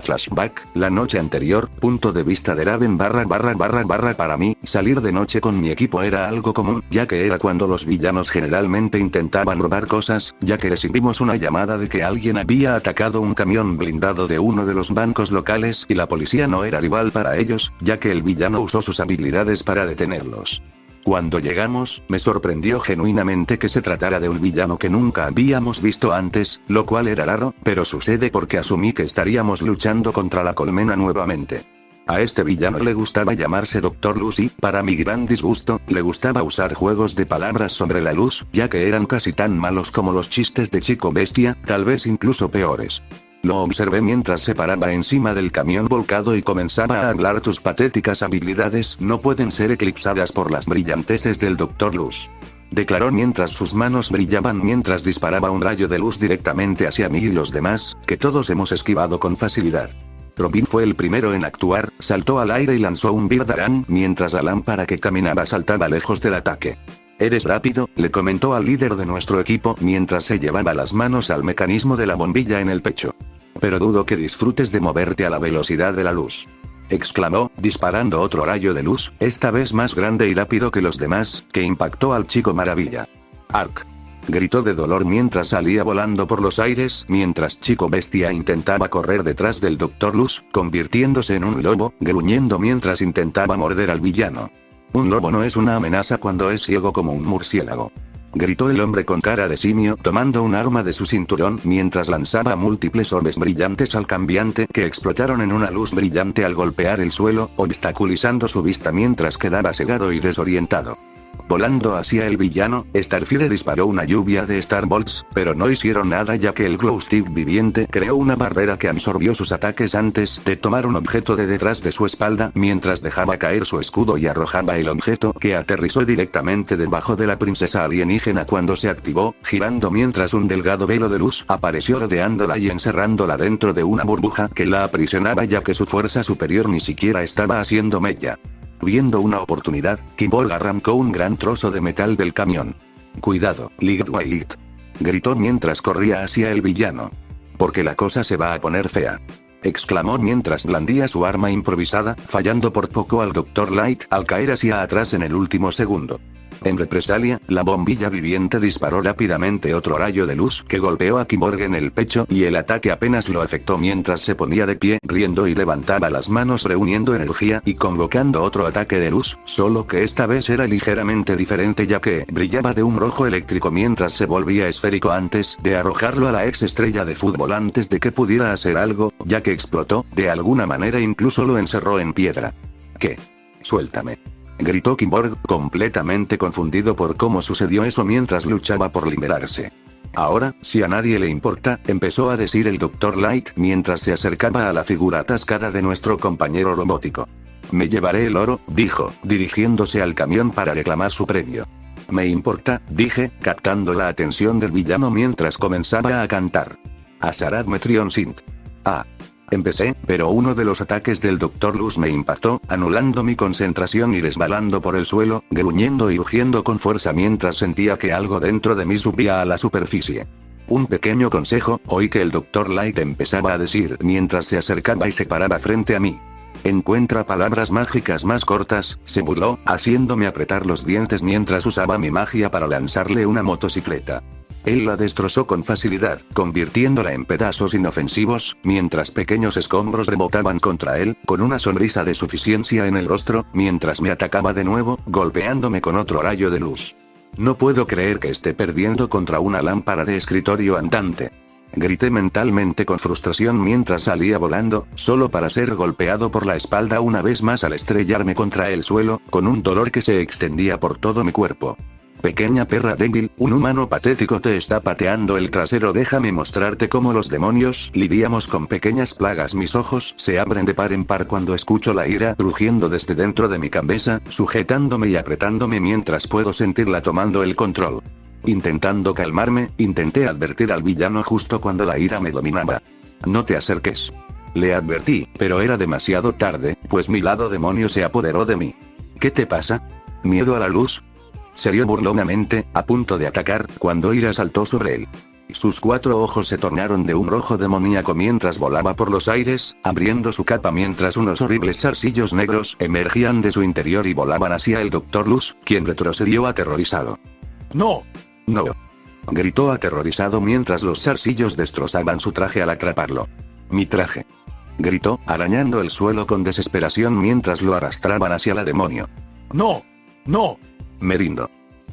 Flashback, la noche anterior, punto de vista de Raven para mí, salir de noche con mi equipo era algo común, ya que era cuando los villanos generalmente intentaban robar cosas, ya que recibimos una llamada de que alguien había atacado un camión blindado de uno de los bancos locales y la policía no era rival para ellos, ya que el villano usó sus habilidades para detenerlos. Cuando llegamos, me sorprendió genuinamente que se tratara de un villano que nunca habíamos visto antes, lo cual era raro, pero sucede porque asumí que estaríamos luchando contra la colmena nuevamente. A este villano le gustaba llamarse Dr. Luz y, para mi gran disgusto, le gustaba usar juegos de palabras sobre la luz, ya que eran casi tan malos como los chistes de Chico Bestia, tal vez incluso peores. Lo observé mientras se paraba encima del camión volcado y comenzaba a hablar. Tus patéticas habilidades no pueden ser eclipsadas por las brillanteces del Dr. Luz, declaró mientras sus manos brillaban mientras disparaba un rayo de luz directamente hacia mí y los demás, que todos hemos esquivado con facilidad. Robin fue el primero en actuar, saltó al aire y lanzó un Birdarán mientras la lámpara que caminaba saltaba lejos del ataque. Eres rápido, le comentó al líder de nuestro equipo mientras se llevaba las manos al mecanismo de la bombilla en el pecho. Pero dudo que disfrutes de moverte a la velocidad de la luz, exclamó, disparando otro rayo de luz, esta vez más grande y rápido que los demás, que impactó al chico maravilla. Ark, gritó de dolor mientras salía volando por los aires, mientras Chico Bestia intentaba correr detrás del Dr. Luz, convirtiéndose en un lobo, gruñendo mientras intentaba morder al villano. Un lobo no es una amenaza cuando es ciego como un murciélago, gritó el hombre con cara de simio tomando un arma de su cinturón mientras lanzaba múltiples orbes brillantes al cambiante que explotaron en una luz brillante al golpear el suelo, obstaculizando su vista mientras quedaba cegado y desorientado. Volando hacia el villano, Starfire disparó una lluvia de Starbolts, pero no hicieron nada ya que el Glowstick viviente creó una barrera que absorbió sus ataques antes de tomar un objeto de detrás de su espalda mientras dejaba caer su escudo y arrojaba el objeto que aterrizó directamente debajo de la princesa alienígena cuando se activó, girando mientras un delgado velo de luz apareció rodeándola y encerrándola dentro de una burbuja que la aprisionaba ya que su fuerza superior ni siquiera estaba haciendo mella. Viendo una oportunidad, Kimball arrancó un gran trozo de metal del camión. Cuidado, Lightweight, gritó mientras corría hacia el villano. Porque la cosa se va a poner fea. exclamó mientras blandía su arma improvisada, fallando por poco al Dr. Light al caer hacia atrás en el último segundo. En represalia, la bombilla viviente disparó rápidamente otro rayo de luz que golpeó a Cyborg en el pecho y el ataque apenas lo afectó mientras se ponía de pie, riendo y levantaba las manos reuniendo energía y convocando otro ataque de luz, solo que esta vez era ligeramente diferente ya que brillaba de un rojo eléctrico mientras se volvía esférico antes de arrojarlo a la ex estrella de fútbol antes de que pudiera hacer algo, ya que explotó, de alguna manera incluso lo encerró en piedra. ¿Qué? Suéltame. Gritó Cyborg, completamente confundido por cómo sucedió eso mientras luchaba por liberarse. Ahora, si a nadie le importa, empezó a decir el Dr. Light mientras se acercaba a la figura atascada de nuestro compañero robótico. Me llevaré el oro, dijo, dirigiéndose al camión para reclamar su premio. Me importa, dije, captando la atención del villano mientras comenzaba a cantar. Azarath Metrion Sint. Ah. Empecé, pero uno de los ataques del Dr. Luz me impactó, anulando mi concentración y resbalando por el suelo, gruñendo y rugiendo con fuerza mientras sentía que algo dentro de mí subía a la superficie. Un pequeño consejo, oí que el Dr. Light empezaba a decir mientras se acercaba y se paraba frente a mí. Encuentra palabras mágicas más cortas, se burló, haciéndome apretar los dientes mientras usaba mi magia para lanzarle una motocicleta. Él la destrozó con facilidad, convirtiéndola en pedazos inofensivos, mientras pequeños escombros rebotaban contra él, con una sonrisa de suficiencia en el rostro, mientras me atacaba de nuevo, golpeándome con otro rayo de luz. No puedo creer que esté perdiendo contra una lámpara de escritorio andante. Grité mentalmente con frustración mientras salía volando, solo para ser golpeado por la espalda una vez más al estrellarme contra el suelo, con un dolor que se extendía por todo mi cuerpo. Pequeña perra débil, un humano patético te está pateando el trasero. Déjame mostrarte cómo los demonios lidiamos con pequeñas plagas. Mis ojos se abren de par en par cuando escucho la ira rugiendo desde dentro de mi cabeza, sujetándome y apretándome mientras puedo sentirla tomando el control. Intentando calmarme, intenté advertir al villano justo cuando la ira me dominaba. No te acerques. Le advertí, pero era demasiado tarde, pues mi lado demonio se apoderó de mí. ¿Qué te pasa? ¿Miedo a la luz? Se rió burlonamente, a punto de atacar, cuando Ira saltó sobre él. Sus 4 ojos se tornaron de un rojo demoníaco mientras volaba por los aires, abriendo su capa mientras unos horribles zarcillos negros emergían de su interior y volaban hacia el Dr. Luz, quien retrocedió aterrorizado. ¡No! ¡No! Gritó aterrorizado mientras los zarcillos destrozaban su traje al atraparlo. ¡Mi traje! Gritó, arañando el suelo con desesperación mientras lo arrastraban hacia la demonio. ¡No! ¡No! Me rindo.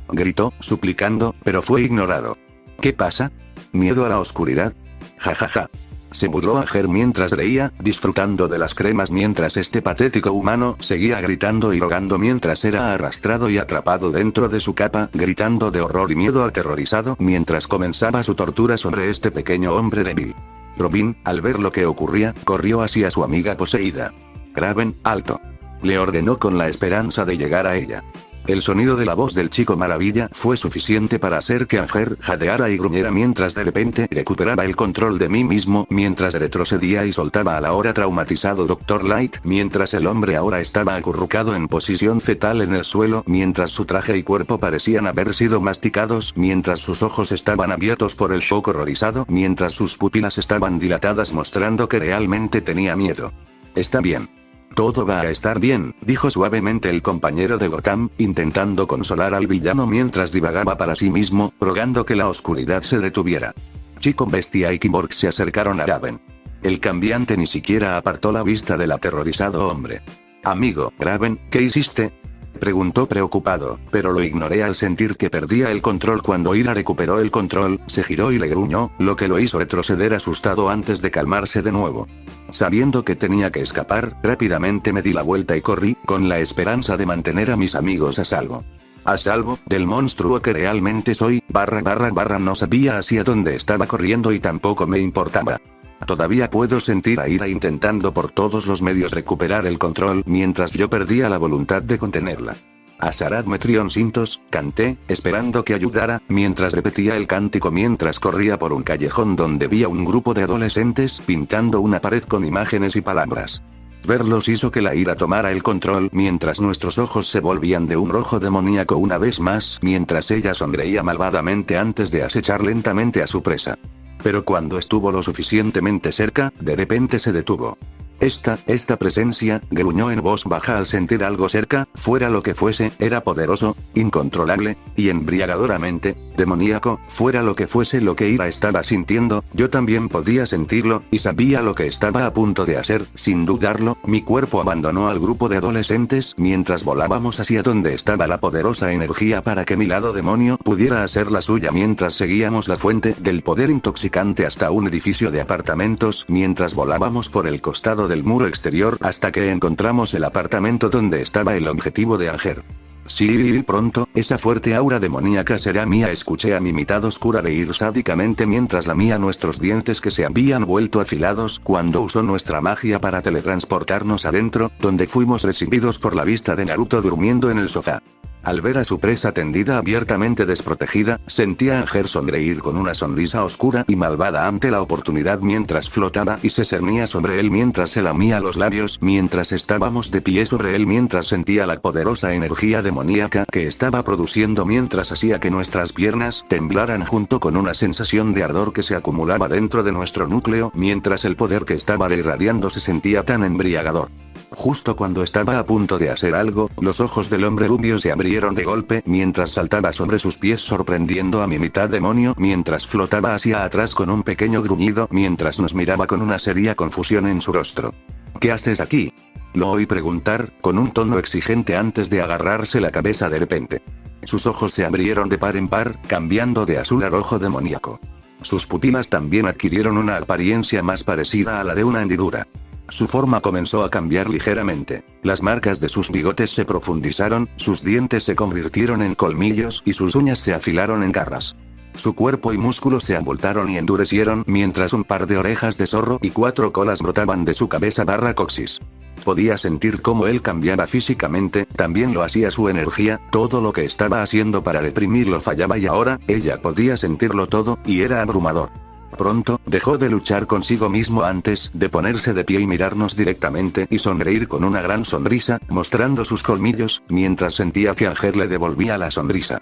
Gritó, suplicando, pero fue ignorado. ¿Qué pasa? ¿Miedo a la oscuridad? Jajaja. Se burló a Ger mientras reía, disfrutando de las cremas mientras este patético humano seguía gritando y rogando mientras era arrastrado y atrapado dentro de su capa, gritando de horror y miedo aterrorizado mientras comenzaba su tortura sobre este pequeño hombre débil. Robin, al ver lo que ocurría, corrió hacia su amiga poseída. Kraven, alto. Le ordenó con la esperanza de llegar a ella. El sonido de la voz del chico maravilla fue suficiente para hacer que Anger jadeara y gruñera mientras de repente recuperaba el control de mí mismo mientras retrocedía y soltaba al ahora traumatizado Dr. Light mientras el hombre ahora estaba acurrucado en posición fetal en el suelo mientras su traje y cuerpo parecían haber sido masticados mientras sus ojos estaban abiertos por el shock horrorizado mientras sus pupilas estaban dilatadas mostrando que realmente tenía miedo. Está bien. Todo va a estar bien, dijo suavemente el compañero de Gotham, intentando consolar al villano mientras divagaba para sí mismo, rogando que la oscuridad se detuviera. Chico Bestia y Cyborg se acercaron a Raven. El cambiante ni siquiera apartó la vista del aterrorizado hombre. Amigo, Raven, ¿qué hiciste? Preguntó preocupado, pero lo ignoré al sentir que perdía el control. Cuando Ira recuperó el control, se giró y le gruñó, lo que lo hizo retroceder asustado antes de calmarse de nuevo. Sabiendo que tenía que escapar, rápidamente me di la vuelta y corrí, con la esperanza de mantener a mis amigos a salvo. A salvo, del monstruo que realmente soy, no sabía hacia dónde estaba corriendo y tampoco me importaba. Todavía puedo sentir a Ira intentando por todos los medios recuperar el control mientras yo perdía la voluntad de contenerla. Azarath Metrion Sintos, canté, esperando que ayudara, mientras repetía el cántico mientras corría por un callejón donde vi a un grupo de adolescentes pintando una pared con imágenes y palabras. Verlos hizo que la ira tomara el control mientras nuestros ojos se volvían de un rojo demoníaco una vez más mientras ella sonreía malvadamente antes de acechar lentamente a su presa. Pero cuando estuvo lo suficientemente cerca, de repente se detuvo. Esta presencia, gruñó en voz baja al sentir algo cerca, fuera lo que fuese, era poderoso, incontrolable, y embriagadoramente, demoníaco, fuera lo que fuese lo que Ira estaba sintiendo, yo también podía sentirlo, y sabía lo que estaba a punto de hacer, sin dudarlo, mi cuerpo abandonó al grupo de adolescentes mientras volábamos hacia donde estaba la poderosa energía para que mi lado demonio pudiera hacer la suya mientras seguíamos la fuente del poder intoxicante hasta un edificio de apartamentos mientras volábamos por el costado del muro exterior hasta que encontramos el apartamento donde estaba el objetivo de Anger. Sí, pronto, esa fuerte aura demoníaca será mía. Escuché a mi mitad oscura reír sádicamente mientras lamía nuestros dientes que se habían vuelto afilados cuando usó nuestra magia para teletransportarnos adentro, donde fuimos recibidos por la vista de Naruto durmiendo en el sofá. Al ver a su presa tendida abiertamente desprotegida, sentí a Anger sonreír con una sonrisa oscura y malvada ante la oportunidad mientras flotaba y se cernía sobre él mientras se lamía los labios mientras estábamos de pie sobre él mientras sentía la poderosa energía demoníaca que estaba produciendo mientras hacía que nuestras piernas temblaran junto con una sensación de ardor que se acumulaba dentro de nuestro núcleo mientras el poder que estaba irradiando se sentía tan embriagador. Justo cuando estaba a punto de hacer algo, los ojos del hombre rubio se abrieron de golpe mientras saltaba sobre sus pies sorprendiendo a mi mitad demonio mientras flotaba hacia atrás con un pequeño gruñido mientras nos miraba con una seria confusión en su rostro. ¿Qué haces aquí? Lo oí preguntar, con un tono exigente antes de agarrarse la cabeza de repente. Sus ojos se abrieron de par en par, cambiando de azul a rojo demoníaco. Sus pupilas también adquirieron una apariencia más parecida a la de una hendidura. Su forma comenzó a cambiar ligeramente, las marcas de sus bigotes se profundizaron, sus dientes se convirtieron en colmillos y sus uñas se afilaron en garras. Su cuerpo y músculos se abultaron y endurecieron mientras un par de orejas de zorro y 4 colas brotaban de su cabeza coxis. Podía sentir cómo él cambiaba físicamente, también lo hacía su energía, todo lo que estaba haciendo para reprimirlo fallaba y ahora, ella podía sentirlo todo, y era abrumador. Pronto, dejó de luchar consigo mismo antes de ponerse de pie y mirarnos directamente y sonreír con una gran sonrisa, mostrando sus colmillos, mientras sentía que Anger le devolvía la sonrisa.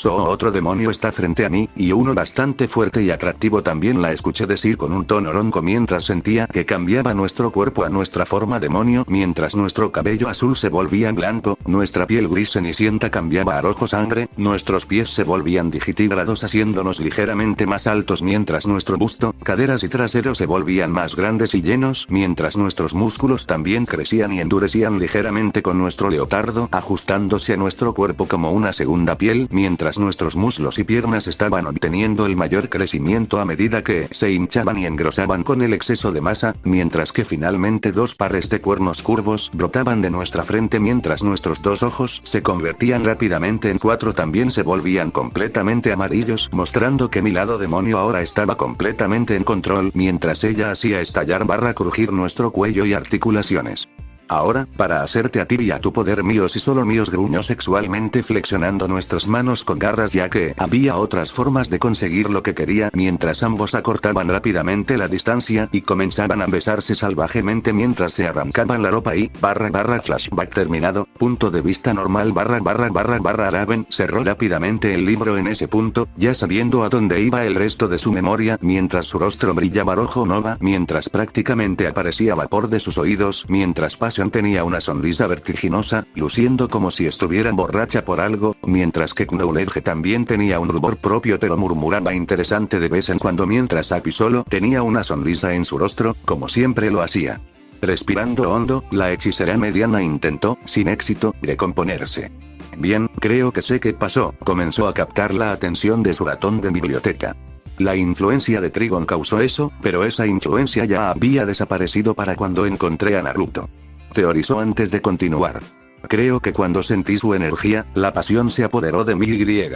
Otro demonio está frente a mí, y uno bastante fuerte y atractivo también, la escuché decir con un tono ronco mientras sentía que cambiaba nuestro cuerpo a nuestra forma demonio mientras nuestro cabello azul se volvía blanco, nuestra piel gris cenicienta cambiaba a rojo sangre, nuestros pies se volvían digitígrados haciéndonos ligeramente más altos mientras nuestro busto, caderas y trasero se volvían más grandes y llenos mientras nuestros músculos también crecían y endurecían ligeramente con nuestro leotardo ajustándose a nuestro cuerpo como una segunda piel mientras nuestros muslos y piernas estaban obteniendo el mayor crecimiento a medida que se hinchaban y engrosaban con el exceso de masa, mientras que finalmente 2 pares de cuernos curvos brotaban de nuestra frente mientras nuestros 2 ojos se convertían rápidamente en 4 también se volvían completamente amarillos, mostrando que mi lado demonio ahora estaba completamente en control mientras ella hacía estallar crujir nuestro cuello y articulaciones. Ahora, para hacerte a ti y a tu poder míos y solo míos, gruñó sexualmente flexionando nuestras manos con garras ya que había otras formas de conseguir lo que quería mientras ambos acortaban rápidamente la distancia y comenzaban a besarse salvajemente mientras se arrancaban la ropa y flashback terminado, punto de vista normal Raven cerró rápidamente el libro en ese punto, ya sabiendo a dónde iba el resto de su memoria mientras su rostro brillaba rojo nova mientras prácticamente aparecía vapor de sus oídos mientras Passion tenía una sonrisa vertiginosa, luciendo como si estuviera borracha por algo, mientras que Knowledge también tenía un rubor propio pero murmuraba interesante de vez en cuando mientras Aki solo tenía una sonrisa en su rostro, como siempre lo hacía. Respirando hondo, la hechicera mediana intentó, sin éxito, recomponerse. Bien, creo que sé qué pasó, comenzó a captar la atención de su ratón de biblioteca. La influencia de Trigon causó eso, pero esa influencia ya había desaparecido para cuando encontré a Naruto. Teorizó antes de continuar. Creo que cuando sentí su energía, la pasión se apoderó de mí y.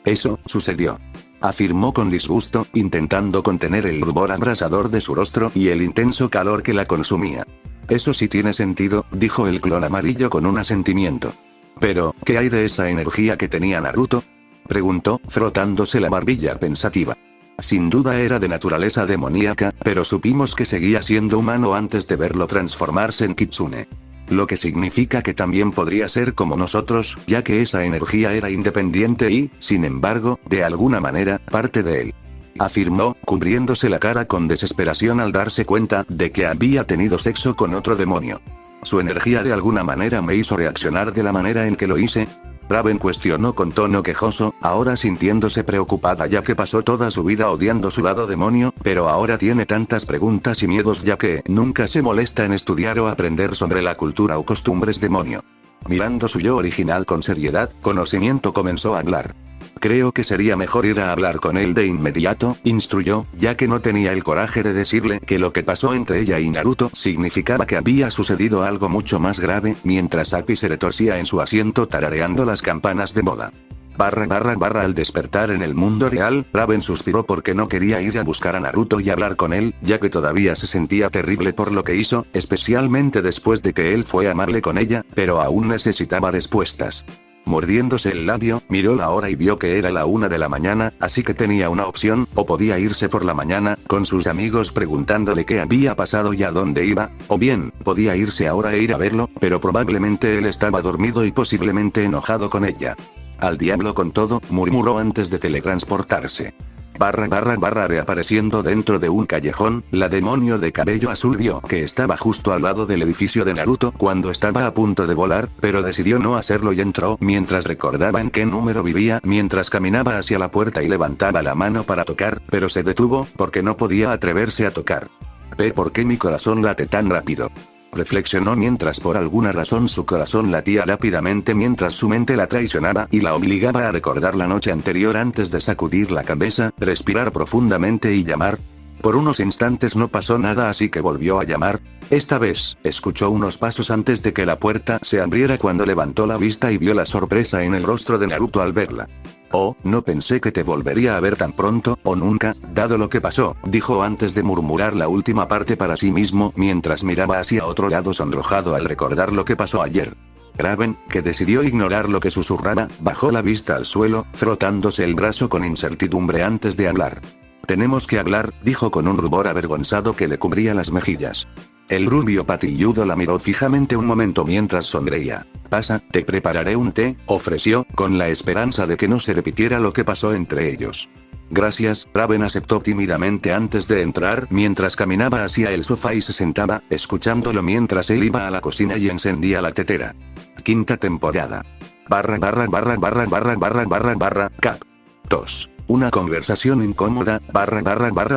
Eso sucedió. Afirmó con disgusto, intentando contener el rubor abrasador de su rostro y el intenso calor que la consumía. Eso sí tiene sentido, dijo el clon amarillo con un asentimiento. Pero, ¿qué hay de esa energía que tenía Naruto? Preguntó, frotándose la barbilla pensativa. Sin duda era de naturaleza demoníaca, pero supimos que seguía siendo humano antes de verlo transformarse en Kitsune. Lo que significa que también podría ser como nosotros, ya que esa energía era independiente y, sin embargo, de alguna manera, parte de él. afirmó, cubriéndose la cara con desesperación al darse cuenta de que había tenido sexo con otro demonio. Su energía de alguna manera me hizo reaccionar de la manera en que lo hice. Raven cuestionó con tono quejoso, ahora sintiéndose preocupada ya que pasó toda su vida odiando su lado demonio, pero ahora tiene tantas preguntas y miedos ya que nunca se molesta en estudiar o aprender sobre la cultura o costumbres demonio. Mirando su yo original con seriedad, conocimiento comenzó a hablar. Creo que sería mejor ir a hablar con él de inmediato, instruyó, ya que no tenía el coraje de decirle que lo que pasó entre ella y Naruto significaba que había sucedido algo mucho más grave, mientras Aki se retorcía en su asiento tarareando las campanas de boda. Al despertar en el mundo real, Raven suspiró porque no quería ir a buscar a Naruto y hablar con él, ya que todavía se sentía terrible por lo que hizo, especialmente después de que él fue amable con ella, pero aún necesitaba respuestas. Mordiéndose el labio, miró la hora y vio que era la 1 de la mañana, así que tenía una opción, o podía irse por la mañana, con sus amigos preguntándole qué había pasado y a dónde iba, o bien, podía irse ahora e ir a verlo, pero probablemente él estaba dormido y posiblemente enojado con ella. Al diablo con todo, murmuró antes de teletransportarse. Reapareciendo dentro de un callejón, la demonio de cabello azul vio que estaba justo al lado del edificio de Naruto cuando estaba a punto de volar, pero decidió no hacerlo y entró mientras recordaba en qué número vivía mientras caminaba hacia la puerta y levantaba la mano para tocar, pero se detuvo porque no podía atreverse a tocar. ¿Por qué mi corazón late tan rápido? Reflexionó mientras por alguna razón su corazón latía rápidamente mientras su mente la traicionaba y la obligaba a recordar la noche anterior antes de sacudir la cabeza, respirar profundamente y llamar. Por unos instantes no pasó nada así que volvió a llamar. Esta vez, escuchó unos pasos antes de que la puerta se abriera cuando levantó la vista y vio la sorpresa en el rostro de Naruto al verla. Oh, no pensé que te volvería a ver tan pronto, o nunca, dado lo que pasó, dijo antes de murmurar la última parte para sí mismo mientras miraba hacia otro lado sonrojado al recordar lo que pasó ayer. Raven, que decidió ignorar lo que susurraba, bajó la vista al suelo, frotándose el brazo con incertidumbre antes de hablar. Tenemos que hablar, dijo con un rubor avergonzado que le cubría las mejillas. El rubio patilludo la miró fijamente un momento mientras sonreía. Pasa, te prepararé un té, ofreció, con la esperanza de que no se repitiera lo que pasó entre ellos. Gracias, Raven aceptó tímidamente antes de entrar mientras caminaba hacia el sofá y se sentaba, escuchándolo mientras él iba a la cocina y encendía la tetera. Quinta temporada. Cap. Tos. Una conversación incómoda,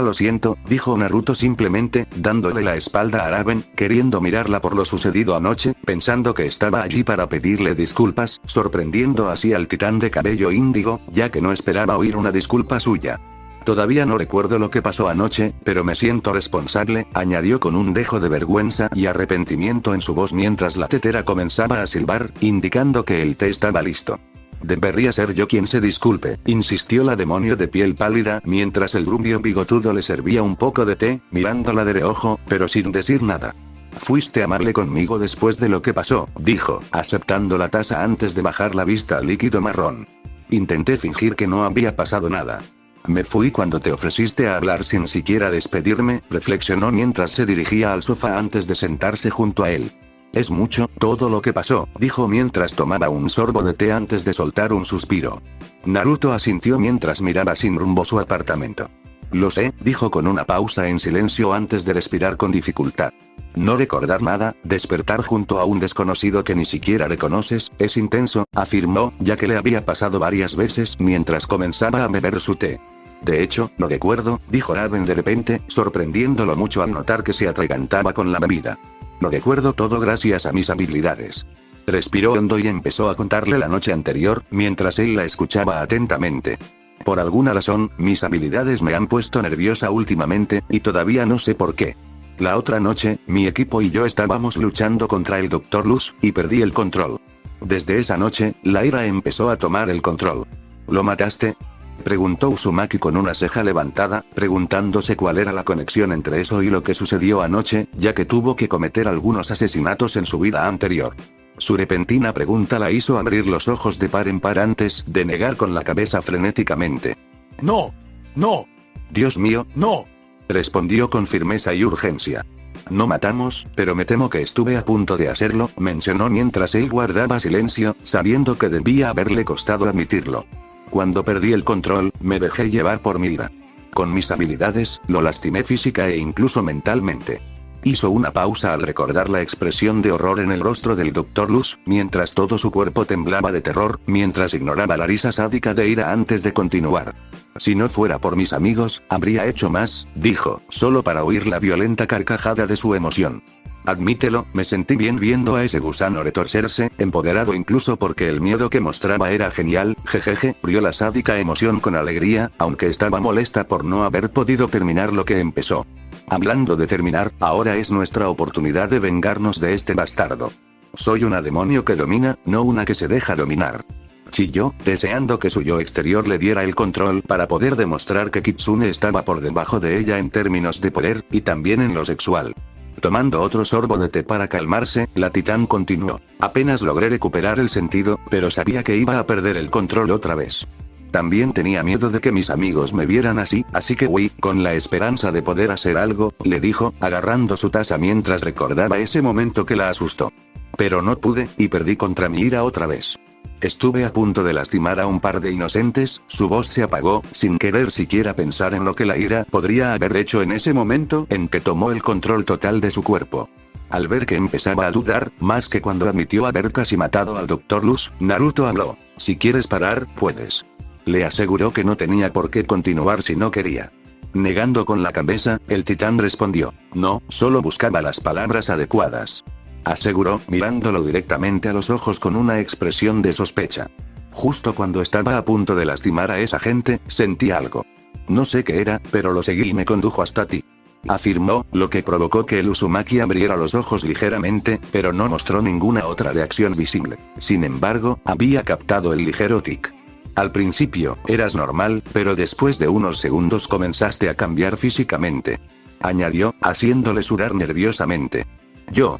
lo siento, dijo Naruto simplemente, dándole la espalda a Raven, queriendo mirarla por lo sucedido anoche, pensando que estaba allí para pedirle disculpas, sorprendiendo así al titán de cabello índigo, ya que no esperaba oír una disculpa suya. Todavía no recuerdo lo que pasó anoche, pero me siento responsable, añadió con un dejo de vergüenza y arrepentimiento en su voz mientras la tetera comenzaba a silbar, indicando que el té estaba listo. Debería ser yo quien se disculpe, insistió la demonio de piel pálida mientras el rubio bigotudo le servía un poco de té, mirándola de reojo, pero sin decir nada. Fuiste amable conmigo después de lo que pasó, dijo, aceptando la taza antes de bajar la vista al líquido marrón. Intenté fingir que no había pasado nada. Me fui cuando te ofreciste a hablar sin siquiera despedirme, reflexionó mientras se dirigía al sofá antes de sentarse junto a él. Es mucho, todo lo que pasó, dijo mientras tomaba un sorbo de té antes de soltar un suspiro. Naruto asintió mientras miraba sin rumbo su apartamento. Lo sé, dijo con una pausa en silencio antes de respirar con dificultad. No recordar nada, despertar junto a un desconocido que ni siquiera reconoces, es intenso, afirmó, ya que le había pasado varias veces mientras comenzaba a beber su té. De hecho, lo recuerdo, dijo Raven de repente, sorprendiéndolo mucho al notar que se atragantaba con la bebida. Lo recuerdo todo gracias a mis habilidades. Respiró hondo y empezó a contarle la noche anterior, mientras él la escuchaba atentamente. Por alguna razón, mis habilidades me han puesto nerviosa últimamente, y todavía no sé por qué. La otra noche, mi equipo y yo estábamos luchando contra el Dr. Luz, y perdí el control. Desde esa noche, la ira empezó a tomar el control. ¿Lo mataste?, preguntó Uzumaki con una ceja levantada, preguntándose cuál era la conexión entre eso y lo que sucedió anoche, ya que tuvo que cometer algunos asesinatos en su vida anterior. Su repentina pregunta la hizo abrir los ojos de par en par antes de negar con la cabeza frenéticamente. No. No. Dios mío, No. respondió con firmeza y urgencia. No matamos, pero me temo que estuve a punto de hacerlo, mencionó mientras él guardaba silencio, sabiendo que debía haberle costado admitirlo. Cuando perdí el control, me dejé llevar por mi ira. Con mis habilidades, lo lastimé física e incluso mentalmente. Hizo una pausa al recordar la expresión de horror en el rostro del Dr. Luz, mientras todo su cuerpo temblaba de terror, mientras ignoraba la risa sádica de ira antes de continuar. Si no fuera por mis amigos, habría hecho más, dijo, solo para oír la violenta carcajada de su emoción. Admítelo, me sentí bien viendo a ese gusano retorcerse, empoderado incluso porque el miedo que mostraba era genial, jejeje, rió la sádica emoción con alegría, aunque estaba molesta por no haber podido terminar lo que empezó. Hablando de terminar, ahora es nuestra oportunidad de vengarnos de este bastardo. Soy una demonio que domina, no una que se deja dominar. Chilló, deseando que su yo exterior le diera el control para poder demostrar que Kitsune estaba por debajo de ella en términos de poder, y también en lo sexual. Tomando otro sorbo de té para calmarse, la titán continuó. Apenas logré recuperar el sentido, pero sabía que iba a perder el control otra vez. También tenía miedo de que mis amigos me vieran así que huí, con la esperanza de poder hacer algo, le dijo, agarrando su taza mientras recordaba ese momento que la asustó. Pero no pude, y perdí contra mi ira otra vez. Estuve a punto de lastimar a un par de inocentes, su voz se apagó, sin querer siquiera pensar en lo que la ira podría haber hecho en ese momento en que tomó el control total de su cuerpo. Al ver que empezaba a dudar, más que cuando admitió haber casi matado al Dr. Luz, Naruto habló. Si quieres parar, puedes. Le aseguró que no tenía por qué continuar si no quería. Negando con la cabeza, el titán respondió. No, solo buscaba las palabras adecuadas. Aseguró, mirándolo directamente a los ojos con una expresión de sospecha. Justo cuando estaba a punto de lastimar a esa gente, sentí algo. No sé qué era, pero lo seguí y me condujo hasta ti. Afirmó, lo que provocó que el Uzumaki abriera los ojos ligeramente, pero no mostró ninguna otra reacción visible. Sin embargo, había captado el ligero tic. Al principio, eras normal, pero después de unos segundos comenzaste a cambiar físicamente. Añadió, haciéndole sudar nerviosamente.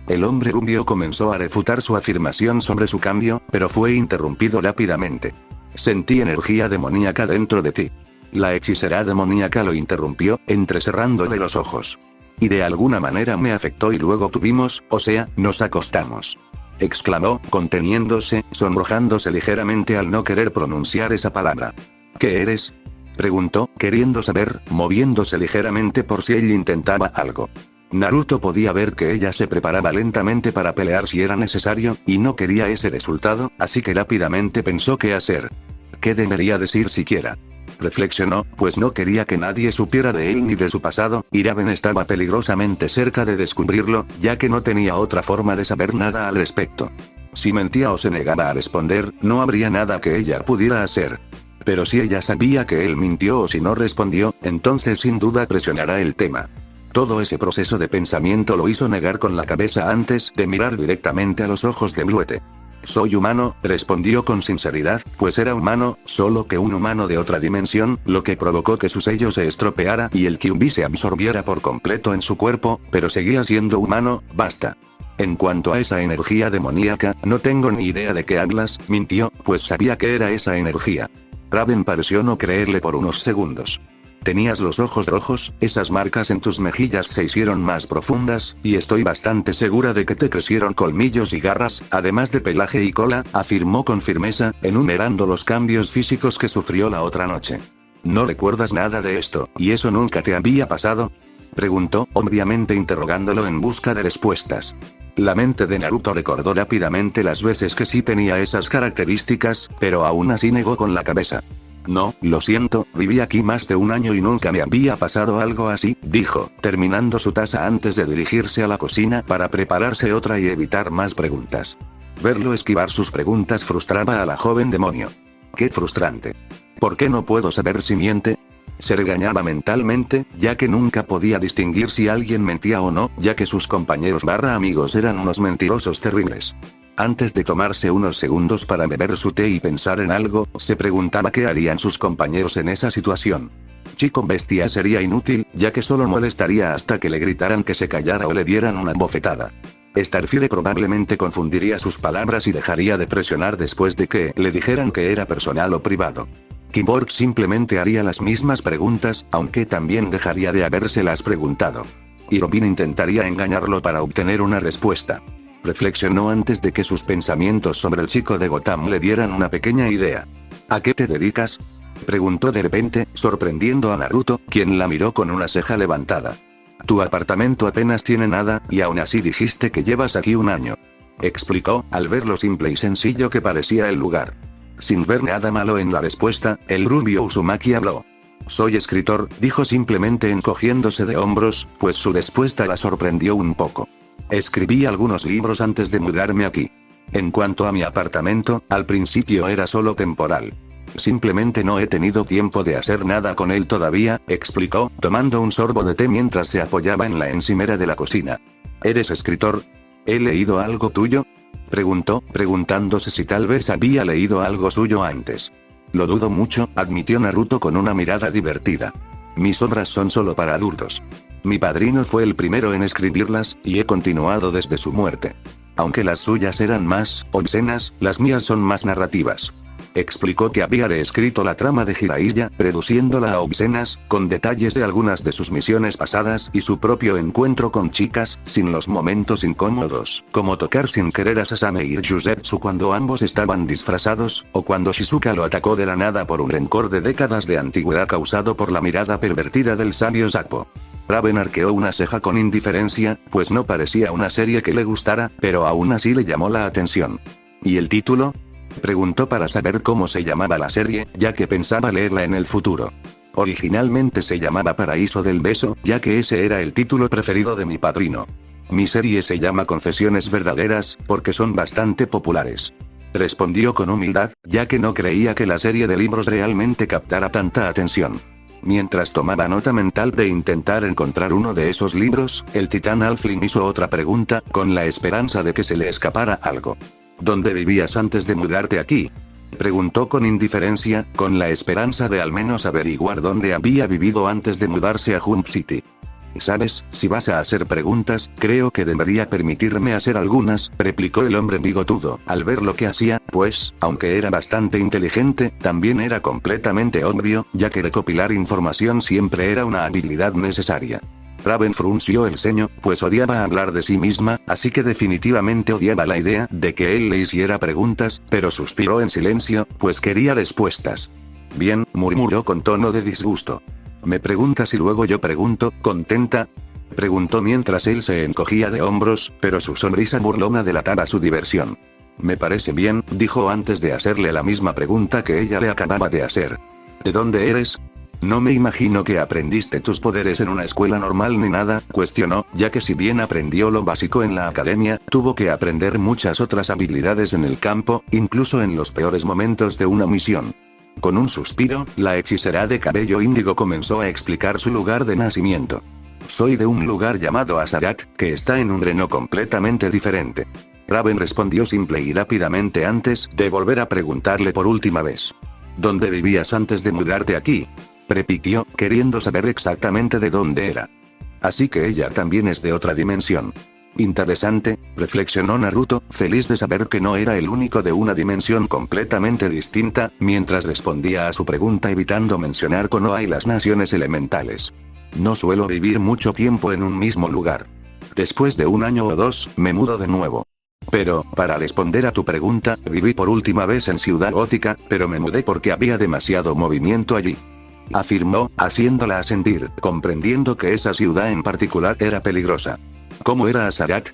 El hombre rubio comenzó a refutar su afirmación sobre su cambio, pero fue interrumpido rápidamente. Sentí energía demoníaca dentro de ti. La hechicera demoníaca lo interrumpió, entrecerrándole los ojos. Y de alguna manera me afectó y luego nos acostamos. Exclamó, conteniéndose, sonrojándose ligeramente al no querer pronunciar esa palabra. ¿Qué eres? Preguntó, queriendo saber, moviéndose ligeramente por si ella intentaba algo. Naruto podía ver que ella se preparaba lentamente para pelear si era necesario, y no quería ese resultado, así que rápidamente pensó qué hacer. ¿Qué debería decir siquiera? Reflexionó, pues no quería que nadie supiera de él ni de su pasado, y Raven estaba peligrosamente cerca de descubrirlo, ya que no tenía otra forma de saber nada al respecto. Si mentía o se negaba a responder, no habría nada que ella pudiera hacer. Pero si ella sabía que él mintió o si no respondió, entonces sin duda presionará el tema. Todo ese proceso de pensamiento lo hizo negar con la cabeza antes de mirar directamente a los ojos de Bluete. Soy humano, respondió con sinceridad, pues era humano, solo que un humano de otra dimensión, lo que provocó que su sello se estropeara y el Kyuubi se absorbiera por completo en su cuerpo, pero seguía siendo humano, basta. En cuanto a esa energía demoníaca, no tengo ni idea de qué hablas, mintió, pues sabía que era esa energía. Raven pareció no creerle por unos segundos. Tenías los ojos rojos, esas marcas en tus mejillas se hicieron más profundas, y estoy bastante segura de que te crecieron colmillos y garras, además de pelaje y cola, afirmó con firmeza, enumerando los cambios físicos que sufrió la otra noche. ¿No recuerdas nada de esto, y eso nunca te había pasado? Preguntó, obviamente interrogándolo en busca de respuestas. La mente de Naruto recordó rápidamente las veces que sí tenía esas características, pero aún así negó con la cabeza. No, lo siento, viví aquí más de un año y nunca me había pasado algo así, dijo, terminando su taza antes de dirigirse a la cocina para prepararse otra y evitar más preguntas. Verlo esquivar sus preguntas frustraba a la joven demonio. ¡Qué frustrante! ¿Por qué no puedo saber si miente? Se regañaba mentalmente, ya que nunca podía distinguir si alguien mentía o no, ya que sus compañeros amigos eran unos mentirosos terribles. Antes de tomarse unos segundos para beber su té y pensar en algo, se preguntaba qué harían sus compañeros en esa situación. Chico Bestia sería inútil, ya que solo molestaría hasta que le gritaran que se callara o le dieran una bofetada. Starfire probablemente confundiría sus palabras y dejaría de presionar después de que le dijeran que era personal o privado. Cyborg simplemente haría las mismas preguntas, aunque también dejaría de habérselas preguntado. Y Robin intentaría engañarlo para obtener una respuesta. Reflexionó antes de que sus pensamientos sobre el chico de Gotham le dieran una pequeña idea. ¿A qué te dedicas? Preguntó de repente, sorprendiendo a Naruto, quien la miró con una ceja levantada. Tu apartamento apenas tiene nada, y aún así dijiste que llevas aquí un año. Explicó, al ver lo simple y sencillo que parecía el lugar. Sin ver nada malo en la respuesta, el rubio Uzumaki habló. Soy escritor, dijo simplemente encogiéndose de hombros, pues su respuesta la sorprendió un poco. Escribí algunos libros antes de mudarme aquí. En cuanto a mi apartamento, al principio era solo temporal. Simplemente no he tenido tiempo de hacer nada con él todavía, explicó, tomando un sorbo de té mientras se apoyaba en la encimera de la cocina. ¿Eres escritor? ¿He leído algo tuyo? Preguntó, preguntándose si tal vez había leído algo suyo antes. Lo dudo mucho, admitió Naruto con una mirada divertida. Mis obras son solo para adultos. Mi padrino fue el primero en escribirlas, y he continuado desde su muerte. Aunque las suyas eran más obscenas, las mías son más narrativas. Explicó que había reescrito la trama de Jiraiya, reduciéndola a obscenas, con detalles de algunas de sus misiones pasadas y su propio encuentro con chicas, sin los momentos incómodos, como tocar sin querer a Sasame y Juzetsu cuando ambos estaban disfrazados, o cuando Shizuka lo atacó de la nada por un rencor de décadas de antigüedad causado por la mirada pervertida del sabio Sakpo. Raven arqueó una ceja con indiferencia, pues no parecía una serie que le gustara, pero aún así le llamó la atención. ¿Y el título? Preguntó para saber cómo se llamaba la serie, ya que pensaba leerla en el futuro. Originalmente se llamaba Paraíso del Beso, ya que ese era el título preferido de mi padrino. Mi serie se llama Confesiones Verdaderas, porque son bastante populares. Respondió con humildad, ya que no creía que la serie de libros realmente captara tanta atención. Mientras tomaba nota mental de intentar encontrar uno de esos libros, el titán Alfling hizo otra pregunta, con la esperanza de que se le escapara algo. ¿Dónde vivías antes de mudarte aquí? Preguntó con indiferencia, con la esperanza de al menos averiguar dónde había vivido antes de mudarse a Jump City. ¿Sabes? Si vas a hacer preguntas, creo que debería permitirme hacer algunas, replicó el hombre bigotudo, al ver lo que hacía, pues, aunque era bastante inteligente, también era completamente obvio, ya que recopilar información siempre era una habilidad necesaria. Raven frunció el ceño, pues odiaba hablar de sí misma, así que definitivamente odiaba la idea de que él le hiciera preguntas, pero suspiró en silencio, pues quería respuestas. Bien, murmuró con tono de disgusto. ¿Me preguntas y luego yo pregunto, contenta? Preguntó mientras él se encogía de hombros, pero su sonrisa burlona delataba su diversión. Me parece bien, dijo antes de hacerle la misma pregunta que ella le acababa de hacer. ¿De dónde eres? No me imagino que aprendiste tus poderes en una escuela normal ni nada, cuestionó, ya que si bien aprendió lo básico en la academia, tuvo que aprender muchas otras habilidades en el campo, incluso en los peores momentos de una misión. Con un suspiro, la hechicera de cabello índigo comenzó a explicar su lugar de nacimiento. Soy de un lugar llamado Azarat, que está en un reino completamente diferente. Raven respondió simple y rápidamente antes de volver a preguntarle por última vez. ¿Dónde vivías antes de mudarte aquí? Prepiquió, queriendo saber exactamente de dónde era. Así que ella también es de otra dimensión. Interesante, reflexionó Naruto, feliz de saber que no era el único de una dimensión completamente distinta, mientras respondía a su pregunta evitando mencionar Konoha y las naciones elementales. No suelo vivir mucho tiempo en un mismo lugar. Después de un año o dos, me mudo de nuevo. Pero, para responder a tu pregunta, viví por última vez en Ciudad Gótica, pero me mudé porque había demasiado movimiento allí. Afirmó, haciéndola asentir, comprendiendo que esa ciudad en particular era peligrosa. ¿Cómo era Azarat?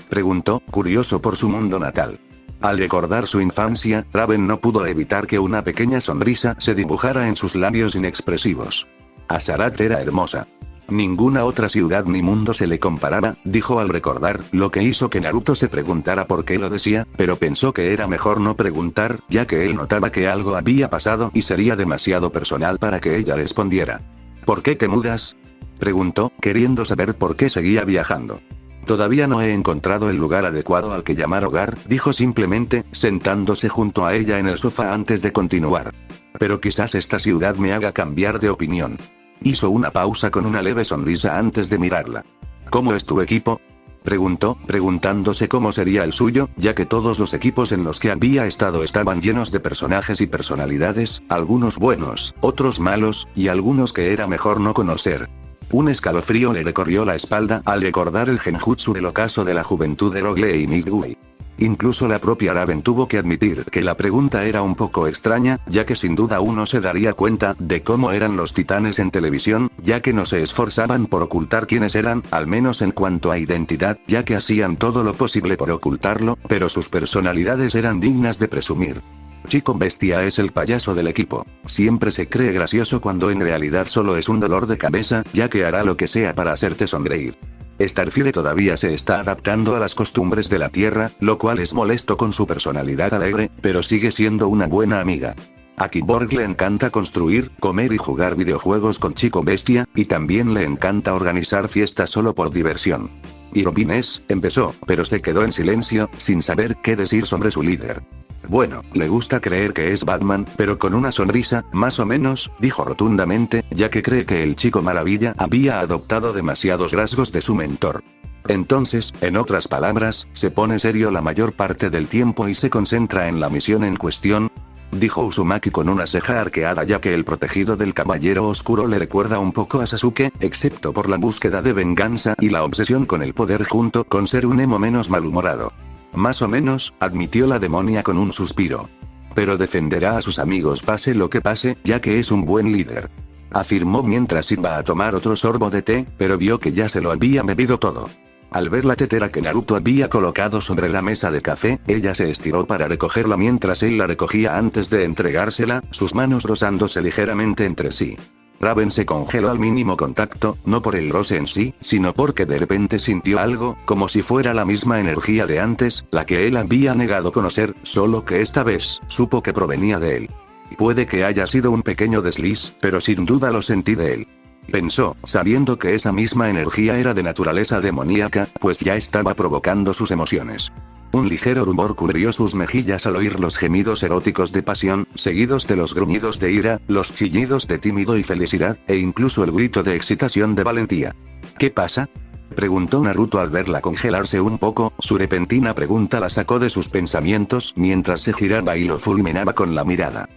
Preguntó, curioso por su mundo natal. Al recordar su infancia, Raven no pudo evitar que una pequeña sonrisa se dibujara en sus labios inexpresivos. Azarat era hermosa. Ninguna otra ciudad ni mundo se le comparaba, dijo al recordar, lo que hizo que Naruto se preguntara por qué lo decía, pero pensó que era mejor no preguntar, ya que él notaba que algo había pasado y sería demasiado personal para que ella respondiera. ¿Por qué te mudas? Preguntó, queriendo saber por qué seguía viajando. Todavía no he encontrado el lugar adecuado al que llamar hogar, dijo simplemente, sentándose junto a ella en el sofá antes de continuar. Pero quizás esta ciudad me haga cambiar de opinión. Hizo una pausa con una leve sonrisa antes de mirarla. ¿Cómo es tu equipo? Preguntó, preguntándose cómo sería el suyo, ya que todos los equipos en los que había estado estaban llenos de personajes y personalidades, algunos buenos, otros malos, y algunos que era mejor no conocer. Un escalofrío le recorrió la espalda al recordar el genjutsu del ocaso de la juventud de Rogle y Midway. Incluso la propia Raven tuvo que admitir que la pregunta era un poco extraña, ya que sin duda uno se daría cuenta de cómo eran los titanes en televisión, ya que no se esforzaban por ocultar quiénes eran, al menos en cuanto a identidad, ya que hacían todo lo posible por ocultarlo, pero sus personalidades eran dignas de presumir. Chico Bestia es el payaso del equipo. Siempre se cree gracioso cuando en realidad solo es un dolor de cabeza, ya que hará lo que sea para hacerte sonreír. Starfire todavía se está adaptando a las costumbres de la Tierra, lo cual es molesto con su personalidad alegre, pero sigue siendo una buena amiga. A Cyborg le encanta construir, comer y jugar videojuegos con Chico Bestia, y también le encanta organizar fiestas solo por diversión. Y Robin empezó, pero se quedó en silencio, sin saber qué decir sobre su líder. Bueno, le gusta creer que es Batman, pero con una sonrisa, más o menos, dijo rotundamente, ya que cree que el Chico Maravilla había adoptado demasiados rasgos de su mentor. Entonces, en otras palabras, se pone serio la mayor parte del tiempo y se concentra en la misión en cuestión, dijo Uzumaki con una ceja arqueada, ya que el protegido del Caballero Oscuro le recuerda un poco a Sasuke, excepto por la búsqueda de venganza y la obsesión con el poder junto con ser un emo menos malhumorado. Más o menos, admitió la demonia con un suspiro. Pero defenderá a sus amigos pase lo que pase, ya que es un buen líder. Afirmó mientras iba a tomar otro sorbo de té, pero vio que ya se lo había bebido todo. Al ver la tetera que Naruto había colocado sobre la mesa de café, ella se estiró para recogerla mientras él la recogía antes de entregársela, sus manos rozándose ligeramente entre sí. Raven se congeló al mínimo contacto, no por el roce en sí, sino porque de repente sintió algo, como si fuera la misma energía de antes, la que él había negado conocer, solo que esta vez, supo que provenía de él. Puede que haya sido un pequeño desliz, pero sin duda lo sentí de él. Pensó, sabiendo que esa misma energía era de naturaleza demoníaca, pues ya estaba provocando sus emociones. Un ligero rumor cubrió sus mejillas al oír los gemidos eróticos de pasión, seguidos de los gruñidos de ira, los chillidos de tímido y felicidad, e incluso el grito de excitación de valentía. ¿Qué pasa?, preguntó Naruto al verla congelarse un poco. Su repentina pregunta la sacó de sus pensamientos mientras se giraba y lo fulminaba con la mirada.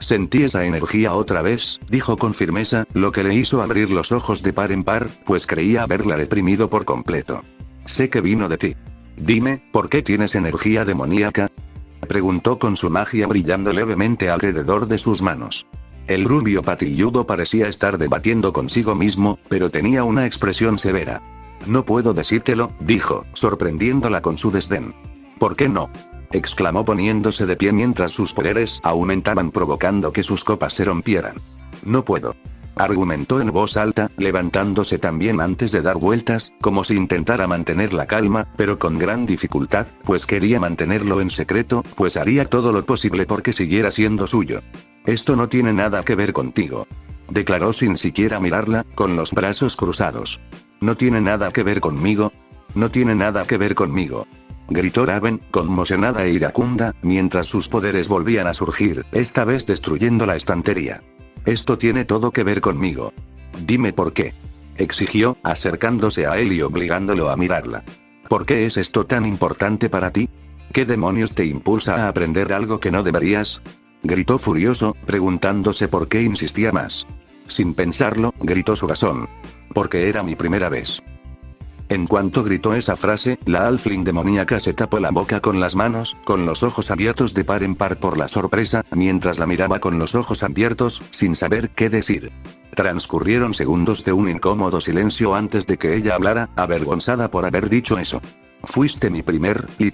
Sentí esa energía otra vez, dijo con firmeza, lo que le hizo abrir los ojos de par en par, pues creía haberla reprimido por completo. Sé que vino de ti. Dime, ¿por qué tienes energía demoníaca?, preguntó con su magia brillando levemente alrededor de sus manos. El rubio patilludo parecía estar debatiendo consigo mismo, pero tenía una expresión severa. No puedo decírtelo, dijo, sorprendiéndola con su desdén. ¿Por qué no?, exclamó poniéndose de pie mientras sus poderes aumentaban provocando que sus copas se rompieran. No puedo, argumentó en voz alta, levantándose también antes de dar vueltas, como si intentara mantener la calma, pero con gran dificultad, pues quería mantenerlo en secreto, pues haría todo lo posible porque siguiera siendo suyo. Esto no tiene nada que ver contigo, declaró sin siquiera mirarla, con los brazos cruzados. No tiene nada que ver conmigo. No tiene nada que ver conmigo, gritó Raven, conmocionada e iracunda, mientras sus poderes volvían a surgir, esta vez destruyendo la estantería. Esto tiene todo que ver conmigo. Dime por qué, exigió, acercándose a él y obligándolo a mirarla. ¿Por qué es esto tan importante para ti? ¿Qué demonios te impulsa a aprender algo que no deberías?, gritó furioso, preguntándose por qué insistía más. Sin pensarlo, gritó su razón. Porque era mi primera vez. En cuanto gritó esa frase, la halfling demoníaca se tapó la boca con las manos, con los ojos abiertos de par en par por la sorpresa, mientras la miraba con los ojos abiertos, sin saber qué decir. Transcurrieron segundos de un incómodo silencio antes de que ella hablara, avergonzada por haber dicho eso. Fuiste mi primer, y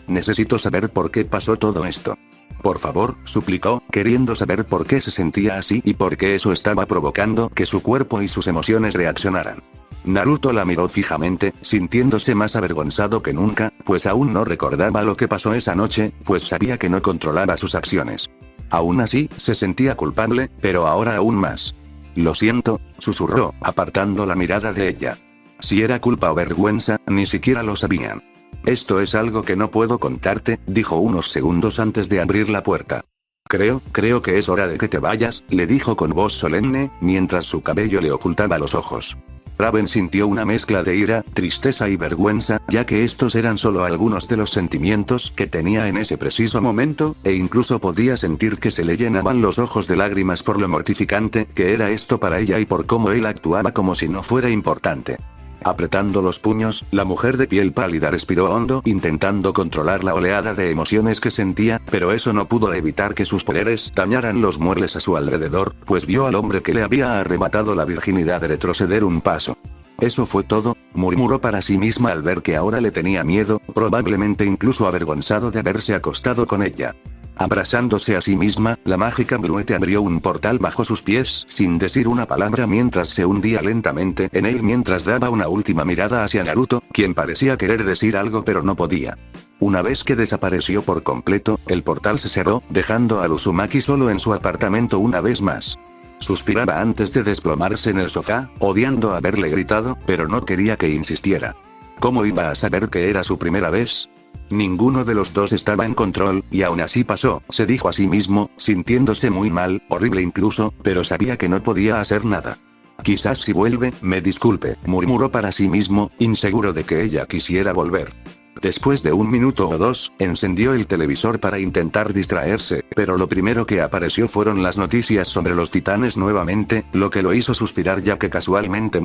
necesito saber por qué pasó todo esto. Por favor, suplicó, queriendo saber por qué se sentía así y por qué eso estaba provocando que su cuerpo y sus emociones reaccionaran. Naruto la miró fijamente, sintiéndose más avergonzado que nunca, pues aún no recordaba lo que pasó esa noche, pues sabía que no controlaba sus acciones. Aún así, se sentía culpable, pero ahora aún más. Lo siento, susurró, apartando la mirada de ella. Si era culpa o vergüenza, ni siquiera lo sabían. Esto es algo que no puedo contarte, dijo unos segundos antes de abrir la puerta. Creo que es hora de que te vayas, le dijo con voz solemne, mientras su cabello le ocultaba los ojos. Raven sintió una mezcla de ira, tristeza y vergüenza, ya que estos eran solo algunos de los sentimientos que tenía en ese preciso momento, e incluso podía sentir que se le llenaban los ojos de lágrimas por lo mortificante que era esto para ella y por cómo él actuaba como si no fuera importante. Apretando los puños, la mujer de piel pálida respiró hondo intentando controlar la oleada de emociones que sentía, pero eso no pudo evitar que sus poderes dañaran los muebles a su alrededor, pues vio al hombre que le había arrebatado la virginidad retroceder un paso. Eso fue todo, murmuró para sí misma al ver que ahora le tenía miedo, probablemente incluso avergonzado de haberse acostado con ella. Abrazándose a sí misma, la mágica Bluete abrió un portal bajo sus pies, sin decir una palabra mientras se hundía lentamente en él mientras daba una última mirada hacia Naruto, quien parecía querer decir algo pero no podía. Una vez que desapareció por completo, el portal se cerró, dejando a Uzumaki solo en su apartamento una vez más. Suspiraba antes de desplomarse en el sofá, odiando haberle gritado, pero no quería que insistiera. ¿Cómo iba a saber que era su primera vez? Ninguno de los dos estaba en control, y aún así pasó, se dijo a sí mismo, sintiéndose muy mal, horrible incluso, pero sabía que no podía hacer nada. Quizás si vuelve, me disculpe, murmuró para sí mismo, inseguro de que ella quisiera volver. Después de 1 minuto o 2, encendió el televisor para intentar distraerse, pero lo primero que apareció fueron las noticias sobre los titanes nuevamente, lo que lo hizo suspirar ya que casualmente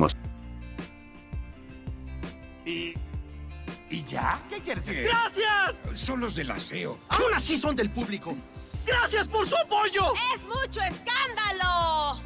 ¿Y ya? ¿Qué quieres decir? ¡Gracias! Son los del aseo. Aún así son del público. ¡Gracias por su apoyo! ¡Es mucho escándalo!